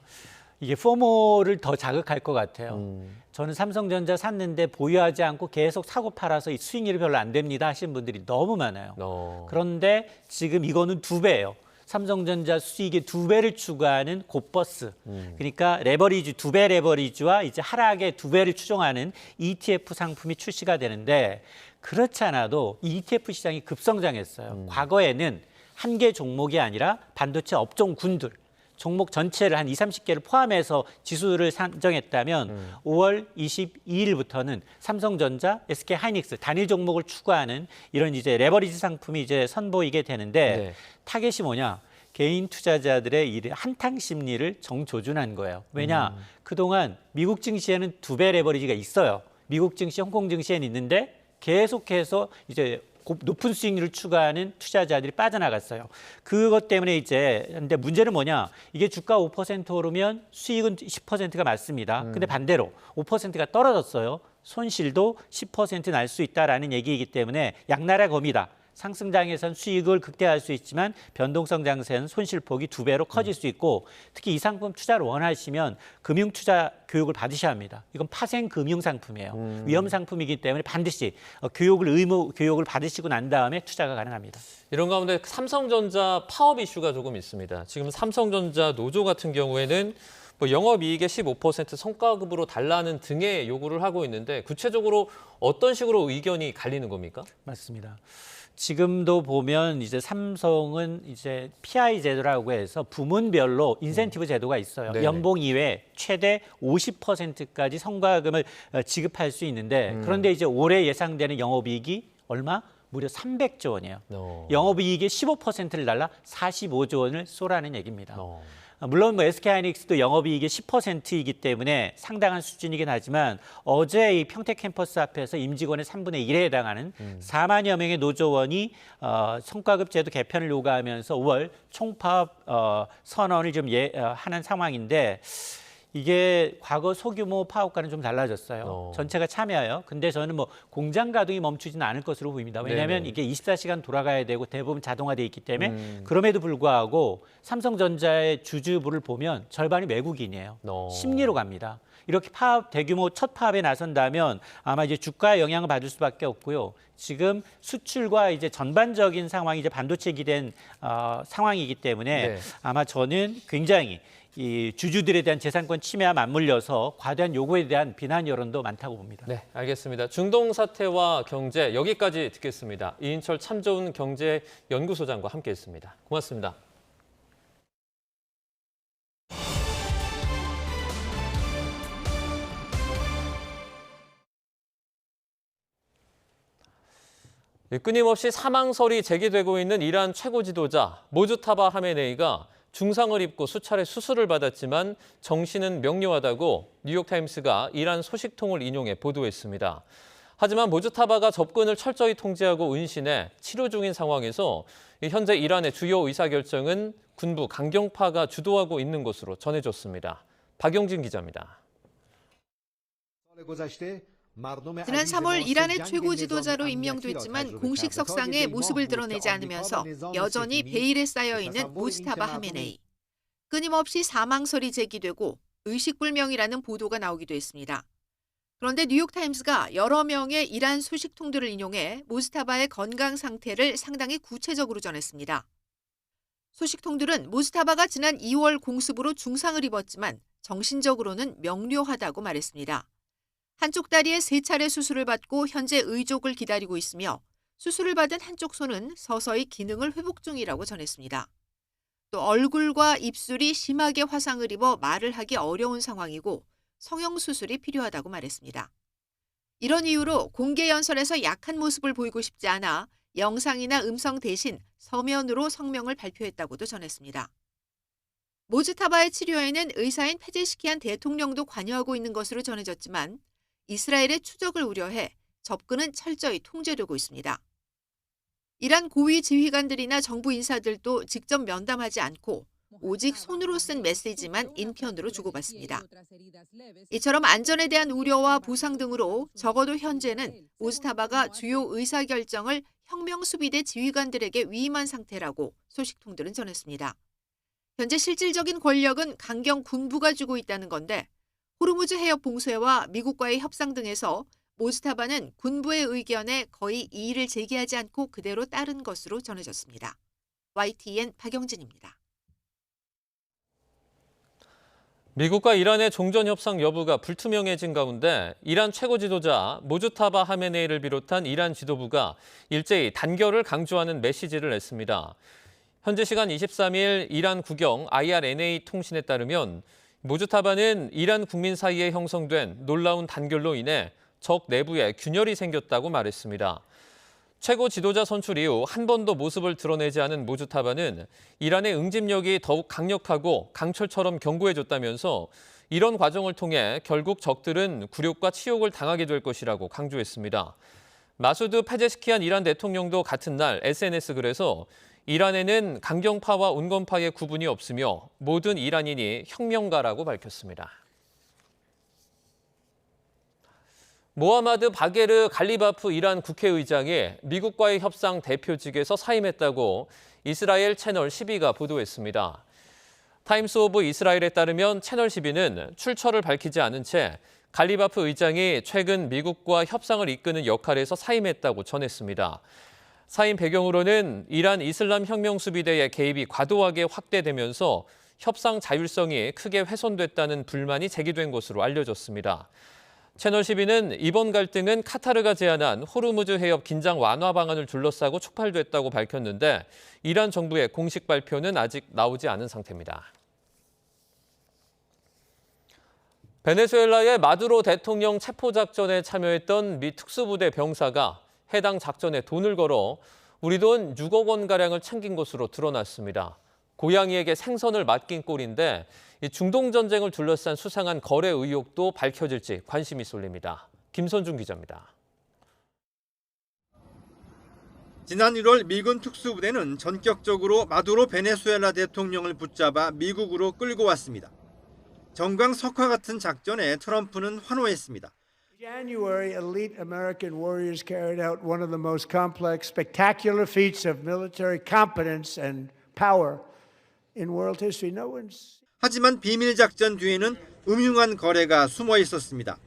이게 포모를 더 자극할 것 같아요. 저는 삼성전자 샀는데 보유하지 않고 계속 사고 팔아서 이 수익률이 별로 안 됩니다 하시는 분들이 너무 많아요. 그런데 지금 이거는 2배예요. 삼성전자 수익의 2배를 추가하는 곧버스. 그러니까 레버리지 2배 레버리지와 이제 하락의 2배를 추정하는 ETF 상품이 출시가 되는데 그렇지 않아도 이 ETF 시장이 급성장했어요. 과거에는 한 개 종목이 아니라 반도체 업종군들 종목 전체를 한 20, 30개를 포함해서 지수를 산정했다면 5월 22일부터는 삼성전자, SK하이닉스 단일 종목을 추구하는 이런 이제 레버리지 상품이 이제 선보이게 되는데 타겟이 뭐냐? 개인 투자자들의 이 한탕 심리를 정조준한 거예요. 왜냐? 그동안 미국 증시에는 2배 레버리지가 있어요. 미국 증시, 홍콩 증시에는 있는데 계속해서 이제 높은 수익률을 추구하는 투자자들이 빠져나갔어요. 그것 때문에 이제 근데 문제는 뭐냐? 이게 주가 5% 오르면 수익은 10%가 맞습니다. 근데 반대로 5%가 떨어졌어요. 손실도 10% 날 수 있다라는 얘기이기 때문에 양나라 검이다. 상승장에선 수익을 극대화할 수 있지만 변동성 장세는 손실폭이 2배로 커질 수 있고 특히 이 상품 투자를 원하시면 금융투자 교육을 받으셔야 합니다. 이건 파생 금융상품이에요. 위험 상품이기 때문에 반드시 의무 교육을 받으시고 난 다음에 투자가 가능합니다. 이런 가운데 삼성전자 파업 이슈가 조금 있습니다. 지금 삼성전자 노조 같은 경우에는 영업이익의 15% 성과급으로 달라는 등의 요구를 하고 있는데 구체적으로 어떤 식으로 의견이 갈리는 겁니까? 맞습니다. 지금도 보면 이제 삼성은 이제 PI 제도라고 해서 부문별로 인센티브 제도가 있어요. 네네. 연봉 이외에 최대 50%까지 성과금을 지급할 수 있는데 그런데 이제 올해 예상되는 영업이익이 얼마? 무려 300조 원이에요. 영업이익의 15%를 달라 45조 원을 쏘라는 얘기입니다. 물론 SK하이닉스도 영업이익의 10%이기 때문에 상당한 수준이긴 하지만 어제 이 평택 캠퍼스 앞에서 임직원의 3분의 1에 해당하는 4만여 명의 노조원이 성과급 제도 개편을 요구하면서 5월 총파업 선언을 좀 하는 상황인데 이게 과거 소규모 파업과는 좀 달라졌어요. 전체가 참여해요. 근데 저는 공장 가동이 멈추지는 않을 것으로 보입니다. 왜냐하면 이게 24시간 돌아가야 되고 대부분 자동화되어 있기 때문에 그럼에도 불구하고 삼성전자의 주주부를 보면 절반이 외국인이에요. 심리로 갑니다. 이렇게 대규모 첫 파업에 나선다면 아마 이제 주가에 영향을 받을 수밖에 없고요. 지금 수출과 이제 전반적인 상황이 이제 반도체 기된 상황이기 때문에 아마 저는 굉장히 이 주주들에 대한 재산권 침해와 맞물려서 과도한 요구에 대한 비난 여론도 많다고 봅니다. 네, 알겠습니다. 중동 사태와 경제 여기까지 듣겠습니다. 이인철 참 좋은 경제연구소장과 함께했습니다. 고맙습니다. 끊임없이 사망설이 제기되고 있는 이란 최고 지도자 모주타바 하메네이가 중상을 입고 수차례 수술을 받았지만 정신은 명료하다고 뉴욕타임스가 이란 소식통을 인용해 보도했습니다. 하지만 모주타바가 접근을 철저히 통제하고 은신해 치료 중인 상황에서 현재 이란의 주요 의사결정은 군부 강경파가 주도하고 있는 것으로 전해졌습니다. 박영진 기자입니다. 지난 3월 이란의 최고 지도자로 임명됐지만 공식 석상에 모습을 드러내지 않으면서 여전히 베일에 쌓여있는 모주타바 하메네이. 끊임없이 사망설이 제기되고 의식불명이라는 보도가 나오기도 했습니다. 그런데 뉴욕타임스가 여러 명의 이란 소식통들을 인용해 모주타바의 건강 상태를 상당히 구체적으로 전했습니다. 소식통들은 모주타바가 지난 2월 공습으로 중상을 입었지만 정신적으로는 명료하다고 말했습니다. 한쪽 다리에 3차례 수술을 받고 현재 의족을 기다리고 있으며 수술을 받은 한쪽 손은 서서히 기능을 회복 중이라고 전했습니다. 또 얼굴과 입술이 심하게 화상을 입어 말을 하기 어려운 상황이고 성형수술이 필요하다고 말했습니다. 이런 이유로 공개 연설에서 약한 모습을 보이고 싶지 않아 영상이나 음성 대신 서면으로 성명을 발표했다고도 전했습니다. 모주타바의 치료에는 의사인 페제시키안 대통령도 관여하고 있는 것으로 전해졌지만 이스라엘의 추적을 우려해 접근은 철저히 통제되고 있습니다. 이란 고위 지휘관들이나 정부 인사들도 직접 면담하지 않고 오직 손으로 쓴 메시지만 인편으로 주고받습니다. 이처럼 안전에 대한 우려와 보상 등으로 적어도 현재는 모주타바가 주요 의사결정을 혁명수비대 지휘관들에게 위임한 상태라고 소식통들은 전했습니다. 현재 실질적인 권력은 강경 군부가 쥐고 있다는 건데 호르무즈 해협 봉쇄와 미국과의 협상 등에서 모스타바는 군부의 의견에 거의 이의를 제기하지 않고 그대로 따른 것으로 전해졌습니다. YTN 박영진입니다. 미국과 이란의 종전 협상 여부가 불투명해진 가운데 이란 최고 지도자 모주타바 하메네이를 비롯한 이란 지도부가 일제히 단결을 강조하는 메시지를 냈습니다. 현지 시간 23일 이란 국영 IRNA 통신에 따르면 모주타바는 이란 국민 사이에 형성된 놀라운 단결로 인해 적 내부에 균열이 생겼다고 말했습니다. 최고 지도자 선출 이후 한 번도 모습을 드러내지 않은 모주타바는 이란의 응집력이 더욱 강력하고 강철처럼 경고해줬다면서 이런 과정을 통해 결국 적들은 굴욕과 치욕을 당하게 될 것이라고 강조했습니다. 마수드 페제시키안 이란 대통령도 같은 날 SNS 글에서 이란에는 강경파와 온건파의 구분이 없으며 모든 이란인이 혁명가라고 밝혔습니다. 모하마드 바게르 갈리바프 이란 국회의장이 미국과의 협상 대표직에서 사임했다고 이스라엘 채널 12가 보도했습니다. 타임스 오브 이스라엘에 따르면 채널 12는 출처를 밝히지 않은 채 갈리바프 의장이 최근 미국과 협상을 이끄는 역할에서 사임했다고 전했습니다. 사임 배경으로는 이란 이슬람 혁명 수비대의 개입이 과도하게 확대되면서 협상 자율성이 크게 훼손됐다는 불만이 제기된 것으로 알려졌습니다. 채널 12는 이번 갈등은 카타르가 제안한 호르무즈 해협 긴장 완화 방안을 둘러싸고 촉발됐다고 밝혔는데 이란 정부의 공식 발표는 아직 나오지 않은 상태입니다. 베네수엘라의 마두로 대통령 체포작전에 참여했던 미 특수부대 병사가 해당 작전에 돈을 걸어 우리 돈 6억 원가량을 챙긴 것으로 드러났습니다. 고양이에게 생선을 맡긴 꼴인데 이 중동 전쟁을 둘러싼 수상한 거래 의혹도 밝혀질지 관심이 쏠립니다. 김선중 기자입니다. 지난 1월 미군 특수부대는 전격적으로 마두로 베네수엘라 대통령을 붙잡아 미국으로 끌고 왔습니다. 정광석화 같은 작전에 트럼프는 환호했습니다. January, elite American warriors carried out one of the most complex, spectacular feats of military competence and power in world history. No one's 하지만 비밀 작전 뒤에는 음흉한 거래가 숨어 있었습니다.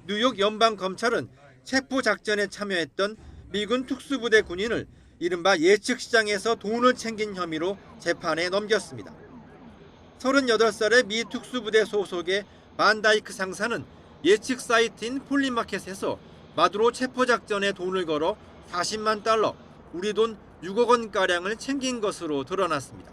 뉴욕 연방검찰은 체포 작전에 참여했던 미군 특수부대 군인을 이른바 예측 시장에서 돈을 챙긴 혐의로 재판에 넘겼습니다. 38살의 미 특수부대 소속의 반다이크 상사는 예측 사이트인 폴리마켓에서 마두로 체포 작전에 돈을 걸어 40만 달러, 우리 돈 6억 원가량을 챙긴 것으로 드러났습니다.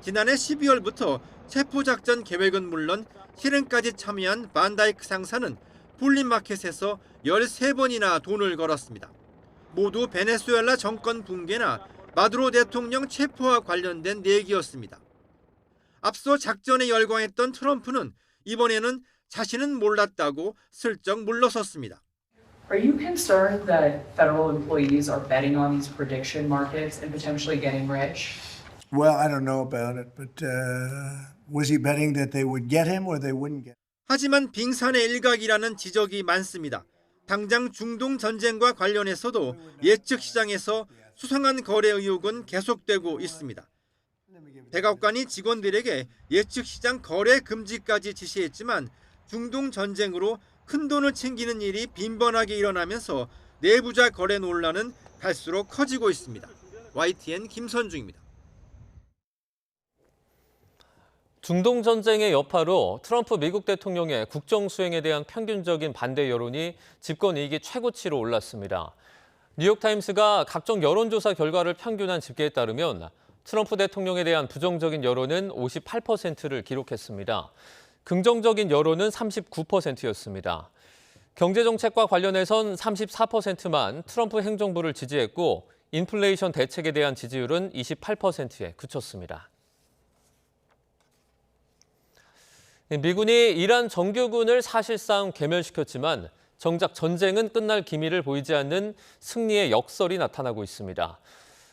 지난해 12월부터 체포작전 계획은 물론 실행까지 참여한 반다이크 상사는 폴리마켓에서 13번이나 돈을 걸었습니다. 모두 베네수엘라 정권 붕괴나 마두로 대통령 체포와 관련된 내기였습니다. 앞서 작전에 열광했던 트럼프는 이번에는 자신은 몰랐다고 슬쩍 물러섰습니다. Are you concerned that federal employees are betting on these prediction markets and potentially getting rich? Well, I don't know about it, but was he betting that they would get him or they wouldn't get him? 하지만 빙산의 일각이라는 지적이 많습니다. 당장 중동 전쟁과 관련해서도 예측 시장에서 수상한 거래 의혹은 계속되고 있습니다. 백악관이 직원들에게 예측 시장 거래 금지까지 지시했지만 중동 전쟁으로 큰 돈을 챙기는 일이 빈번하게 일어나면서 내부자 거래 논란은 갈수록 커지고 있습니다. YTN 김선중입니다. 중동 전쟁의 여파로 트럼프 미국 대통령의 국정 수행에 대한 평균적인 반대 여론이 집권 2기 최고치로 올랐습니다. 뉴욕타임스가 각종 여론조사 결과를 평균한 집계에 따르면 트럼프 대통령에 대한 부정적인 여론은 58%를 기록했습니다. 긍정적인 여론은 39%였습니다. 경제정책과 관련해선 34%만 트럼프 행정부를 지지했고 인플레이션 대책에 대한 지지율은 28%에 그쳤습니다. 미군이 이란 정규군을 사실상 괴멸시켰지만 정작 전쟁은 끝날 기미를 보이지 않는 승리의 역설이 나타나고 있습니다.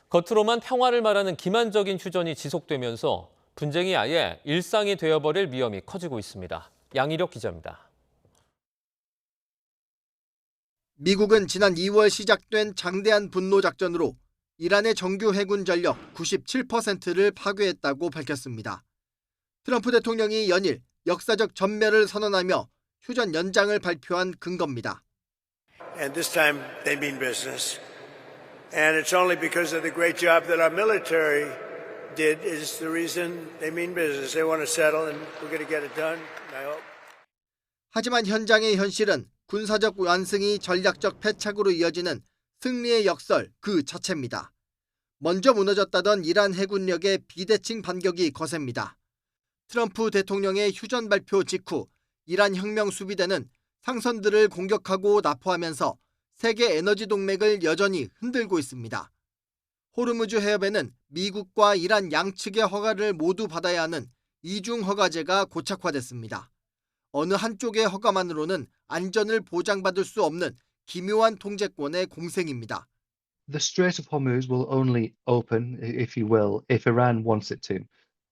겉으로만 평화를 말하는 기만적인 휴전이 지속되면서 분쟁이 아예 일상이 되어버릴 위험이 커지고 있습니다. 양희력 기자입니다. 미국은 지난 2월 시작된 장대한 분노 작전으로 이란의 정규 해군 전력 97%를 파괴했다고 밝혔습니다. 트럼프 대통령이 연일 역사적 전멸을 선언하며 휴전 연장을 발표한 근거입니다. And this time they mean business. And it's only because of the great job that our military did is the reason they mean business. They want to settle and we're going to get it done, I hope. 하지만 현장의 현실은 군사적 완승이 전략적 패착으로 이어지는 승리의 역설 그 자체입니다. 먼저 무너졌다던 이란 해군력의 비대칭 반격이 거셉니다. 트럼프 대통령의 휴전 발표 직후 이란 혁명 수비대는 상선들을 공격하고 납포하면서 세계 에너지 동맥을 여전히 흔들고 있습니다. 호르무즈 해협에는 미국과 이란 양측의 허가를 모두 받아야 하는 이중 허가제가 고착화됐습니다. 어느 한쪽의 허가만으로는 안전을 보장받을 수 없는 기묘한 통제권의 공생입니다. The Strait of Hormuz will only open, if you will, if Iran wants it to.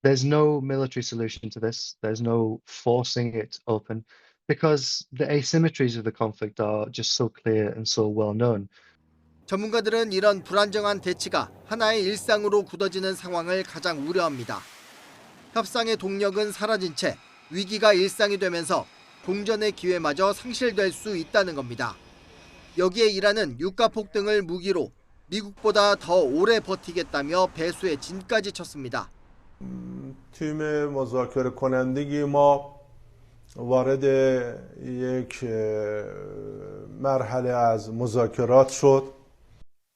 There's no military solution to this. There's no forcing it open because the asymmetries of the conflict are just so clear and so well known. 전문가들은 이런 불안정한 대치가 하나의 일상으로 굳어지는 상황을 가장 우려합니다. 협상의 동력은 사라진 채 위기가 일상이 되면서 공전의 기회마저 상실될 수 있다는 겁니다. 여기에 이란은 유가 폭등을 무기로 미국보다 더 오래 버티겠다며 배수의 진까지 쳤습니다. تیم مذاکره کنندگی ما وارد یک مرحله از مذاکرات شد.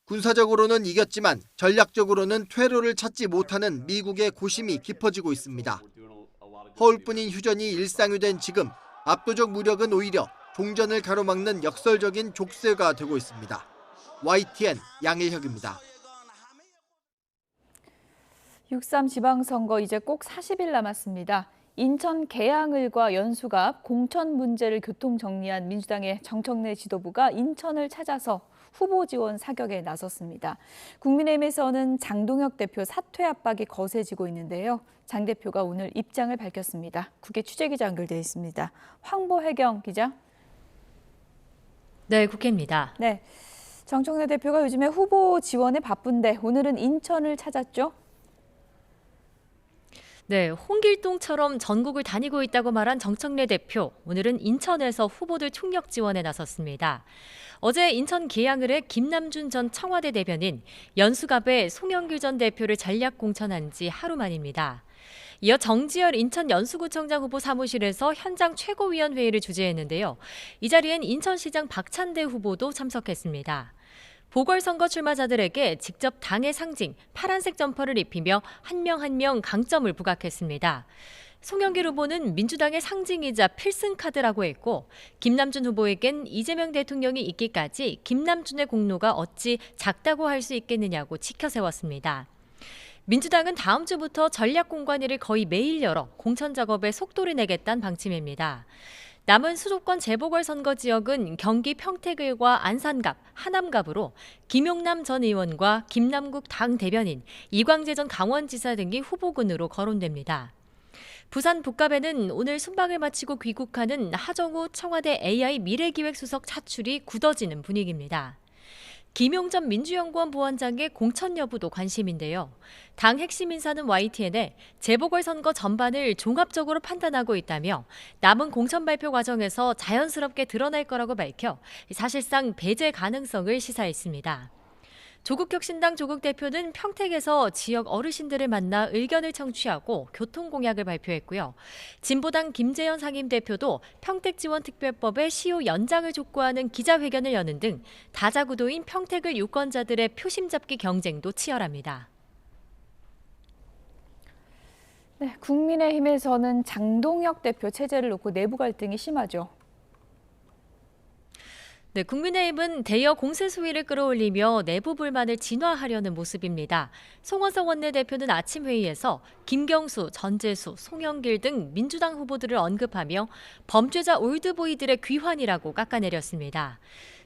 군사적으로는 이겼지만 전략적으로는 퇴로를 찾지 못하는 미국의 고심이 깊어지고 있습니다. 허울뿐인 휴전이 일상이 된 지금 압도적 무력은 오히려 종전을 가로막는 역설적인 족쇄가 되고 있습니다. YTN 양일혁입니다. 6.3 지방선거 이제 꼭 40일 남았습니다. 인천 계양을과 연수갑 공천 문제를 교통정리한 민주당의 정청래 지도부가 인천을 찾아서 후보 지원 사격에 나섰습니다. 국민의힘에서는 장동혁 대표 사퇴 압박이 거세지고 있는데요. 장 대표가 오늘 입장을 밝혔습니다. 국회 취재기자 연결돼 있습니다. 황보혜경 기자. 네, 국회입니다. 네, 정청래 대표가 요즘에 후보 지원에 바쁜데 오늘은 인천을 찾았죠? 네, 홍길동처럼 전국을 다니고 있다고 말한 정청래 대표, 오늘은 인천에서 후보들 총력 지원에 나섰습니다. 어제 인천 계양을의 김남준 전 청와대 대변인, 연수갑의 송영길 전 대표를 전략 공천한 지 하루 만입니다. 이어 정지열 인천 연수구청장 후보 사무실에서 현장 최고위원회의를 주재했는데요. 이 자리엔 인천시장 박찬대 후보도 참석했습니다. 보궐선거 출마자들에게 직접 당의 상징 파란색 점퍼를 입히며 한 명 한 명 강점을 부각했습니다. 송영길 후보는 민주당의 상징이자 필승카드라고 했고, 김남준 후보에겐 이재명 대통령이 있기까지 김남준의 공로가 어찌 작다고 할 수 있겠느냐고 치켜세웠습니다. 민주당은 다음 주부터 전략공관위를 거의 매일 열어 공천 작업에 속도를 내겠다는 방침입니다. 남은 수도권 재보궐선거 지역은 경기 평택을과 안산갑, 하남갑으로 김용남 전 의원과 김남국 당 대변인, 이광재 전 강원지사 등이 후보군으로 거론됩니다. 부산 북갑에는 오늘 순방을 마치고 귀국하는 하정우 청와대 AI 미래기획수석 차출이 굳어지는 분위기입니다. 김용전 민주연구원 부원장의 공천 여부도 관심인데요. 당 핵심 인사는 YTN에 재보궐선거 전반을 종합적으로 판단하고 있다며 남은 공천 발표 과정에서 자연스럽게 드러날 거라고 밝혀 사실상 배제 가능성을 시사했습니다. 조국혁신당 조국 대표는 평택에서 지역 어르신들을 만나 의견을 청취하고 교통 공약을 발표했고요. 진보당 김재현 상임대표도 평택지원특별법의 시효 연장을 촉구하는 기자회견을 여는 등 다자구도인 평택을 유권자들의 표심 잡기 경쟁도 치열합니다. 네, 국민의힘에서는 장동혁 대표 체제를 놓고 내부 갈등이 심하죠. 네, 국민의힘은 대여 공세 수위를 끌어올리며 내부 불만을 진화하려는 모습입니다. 송원석 원내대표는 아침 회의에서 김경수, 전재수, 송영길 등 민주당 후보들을 언급하며 범죄자 올드보이들의 귀환이라고 깎아내렸습니다.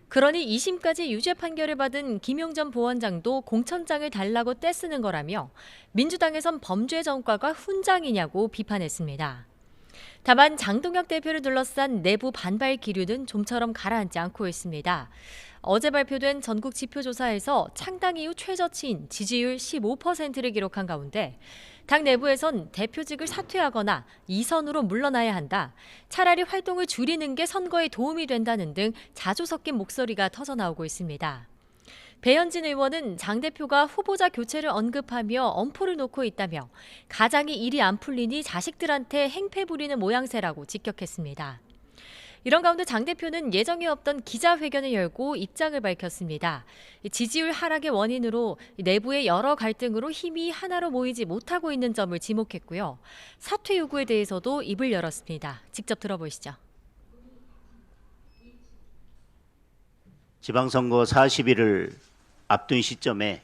그러니 2심까지 유죄 판결을 받은 김용전 부원장도 공천장을 달라고 떼쓰는 거라며 민주당에선 범죄 전과가 훈장이냐고 비판했습니다. 다만 장동혁 대표를 둘러싼 내부 반발 기류는 좀처럼 가라앉지 않고 있습니다. 어제 발표된 전국 지표조사에서 창당 이후 최저치인 지지율 15%를 기록한 가운데 당 내부에선 대표직을 사퇴하거나 이선으로 물러나야 한다, 차라리 활동을 줄이는 게 선거에 도움이 된다는 등 자주 섞인 목소리가 터져나오고 있습니다. 배현진 의원은 장 대표가 후보자 교체를 언급하며 엄포를 놓고 있다며 가장이 일이 안 풀리니 자식들한테 행패 부리는 모양새라고 직격했습니다. 이런 가운데 장 대표는 예정에 없던 기자회견을 열고 입장을 밝혔습니다. 지지율 하락의 원인으로 내부의 여러 갈등으로 힘이 하나로 모이지 못하고 있는 점을 지목했고요. 사퇴 요구에 대해서도 입을 열었습니다. 직접 들어보시죠. 지방선거 40일을 앞둔 시점에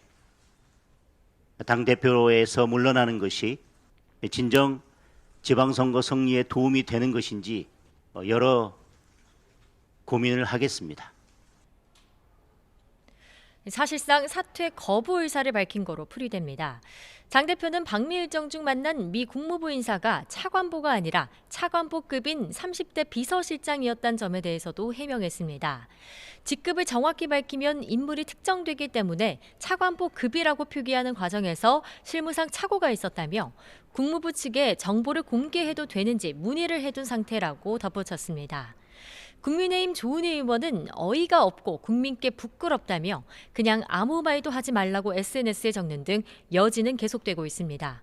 당대표에서 물러나는 것이 진정 지방선거 승리에 도움이 되는 것인지 여러 고민을 하겠습니다. 사실상 사퇴 거부 의사를 밝힌 거로 풀이됩니다. 장 대표는 방미 일정 중 만난 미 국무부 인사가 차관보가 아니라 차관보급인 30대 비서실장이었다는 점에 대해서도 해명했습니다. 직급을 정확히 밝히면 인물이 특정되기 때문에 차관보급이라고 표기하는 과정에서 실무상 착오가 있었다며 국무부 측에 정보를 공개해도 되는지 문의를 해둔 상태라고 덧붙였습니다. 국민의힘 조은희 의원은 어이가 없고 국민께 부끄럽다며 그냥 아무 말도 하지 말라고 SNS에 적는 등 여지는 계속되고 있습니다.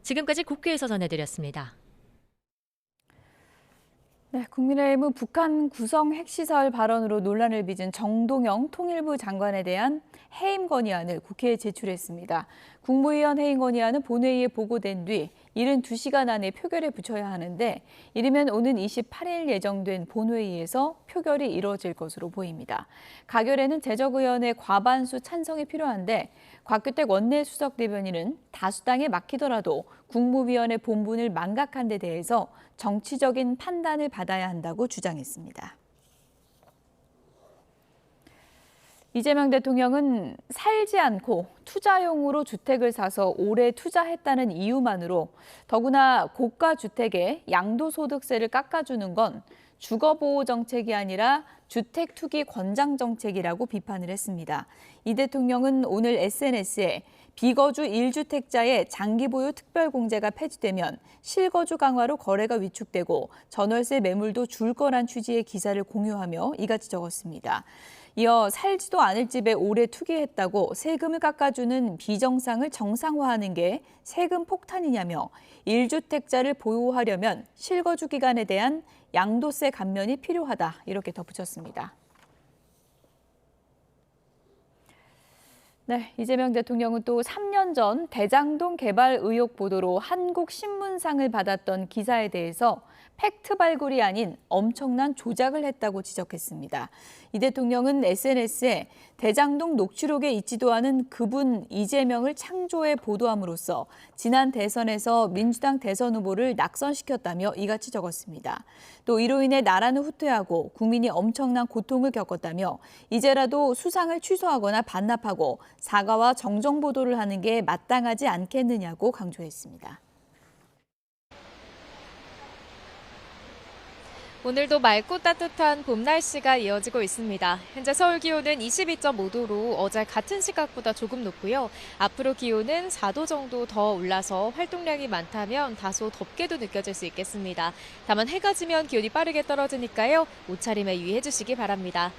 지금까지 국회에서 전해드렸습니다. 네, 국민의힘은 북한 구성 핵시설 발언으로 논란을 빚은 정동영 통일부 장관에 대한 해임 건의안을 국회에 제출했습니다. 국무위원 해임 건의안은 본회의에 보고된 뒤 72시간 안에 표결에 붙여야 하는데 이르면 오는 28일 예정된 본회의에서 표결이 이루어질 것으로 보입니다. 가결에는 재적의원의 과반수 찬성이 필요한데 곽규택 원내수석 대변인은 다수당에 막히더라도 국무위원회 본분을 망각한 데 대해서 정치적인 판단을 받아야 한다고 주장했습니다. 이재명 대통령은 살지 않고 투자용으로 주택을 사서 오래 투자했다는 이유만으로 더구나 고가 주택에 양도소득세를 깎아주는 건 주거보호 정책이 아니라 주택 투기 권장 정책이라고 비판을 했습니다. 이 대통령은 오늘 SNS에 비거주 1주택자의 장기 보유 특별공제가 폐지되면 실거주 강화로 거래가 위축되고 전월세 매물도 줄 거란 취지의 기사를 공유하며 이같이 적었습니다. 이어 살지도 않을 집에 오래 투기했다고 세금을 깎아주는 비정상을 정상화하는 게 세금 폭탄이냐며 1주택자를 보호하려면 실거주 기간에 대한 양도세 감면이 필요하다 이렇게 덧붙였습니다. 네, 이재명 대통령은 또 3년 전 대장동 개발 의혹 보도로 한국신문상을 받았던 기사에 대해서 팩트 발굴이 아닌 엄청난 조작을 했다고 지적했습니다. 이 대통령은 SNS에 대장동 녹취록에 있지도 않은 그분 이재명을 창조해 보도함으로써 지난 대선에서 민주당 대선 후보를 낙선시켰다며 이같이 적었습니다. 또 이로 인해 나라는 후퇴하고 국민이 엄청난 고통을 겪었다며 이제라도 수상을 취소하거나 반납하고 사과와 정정 보도를 하는 게 마땅하지 않겠느냐고 강조했습니다. 오늘도 맑고 따뜻한 봄 날씨가 이어지고 있습니다. 현재 서울 기온은 22.5도로 어제 같은 시각보다 조금 높고요. 앞으로 기온은 4도 정도 더 올라서 활동량이 많다면 다소 덥게도 느껴질 수 있겠습니다. 다만 해가 지면 기온이 빠르게 떨어지니까요. 옷차림에 유의해 주시기 바랍니다.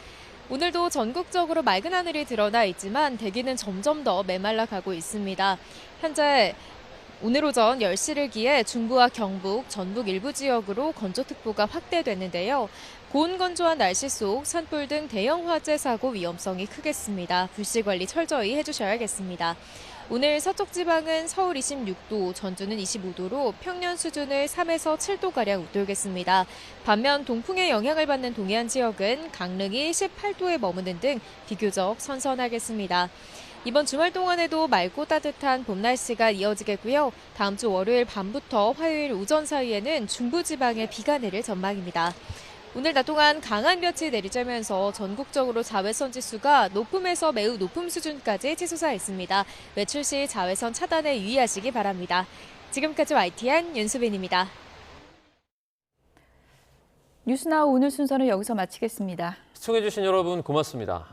오늘도 전국적으로 맑은 하늘이 드러나 있지만 대기는 점점 더 메말라 가고 있습니다. 현재 오늘 오전 10시를 기해 중부와 경북, 전북 일부 지역으로 건조특보가 확대됐는데요. 고온 건조한 날씨 속 산불 등 대형 화재 사고 위험성이 크겠습니다. 불씨 관리 철저히 해주셔야겠습니다. 오늘 서쪽 지방은 서울 26도, 전주는 25도로 평년 수준을 3에서 7도가량 웃돌겠습니다. 반면 동풍의 영향을 받는 동해안 지역은 강릉이 18도에 머무는 등 비교적 선선하겠습니다. 이번 주말 동안에도 맑고 따뜻한 봄 날씨가 이어지겠고요. 다음 주 월요일 밤부터 화요일 오전 사이에는 중부지방에 비가 내릴 전망입니다. 오늘 낮 동안 강한 볕이 내리쬐면서 전국적으로 자외선 지수가 높음에서 매우 높음 수준까지 치솟아있습니다. 외출 시 자외선 차단에 유의하시기 바랍니다. 지금까지 YTN 윤수빈입니다. 뉴스나우 오늘 순서는 여기서 마치겠습니다. 시청해주신 여러분 고맙습니다.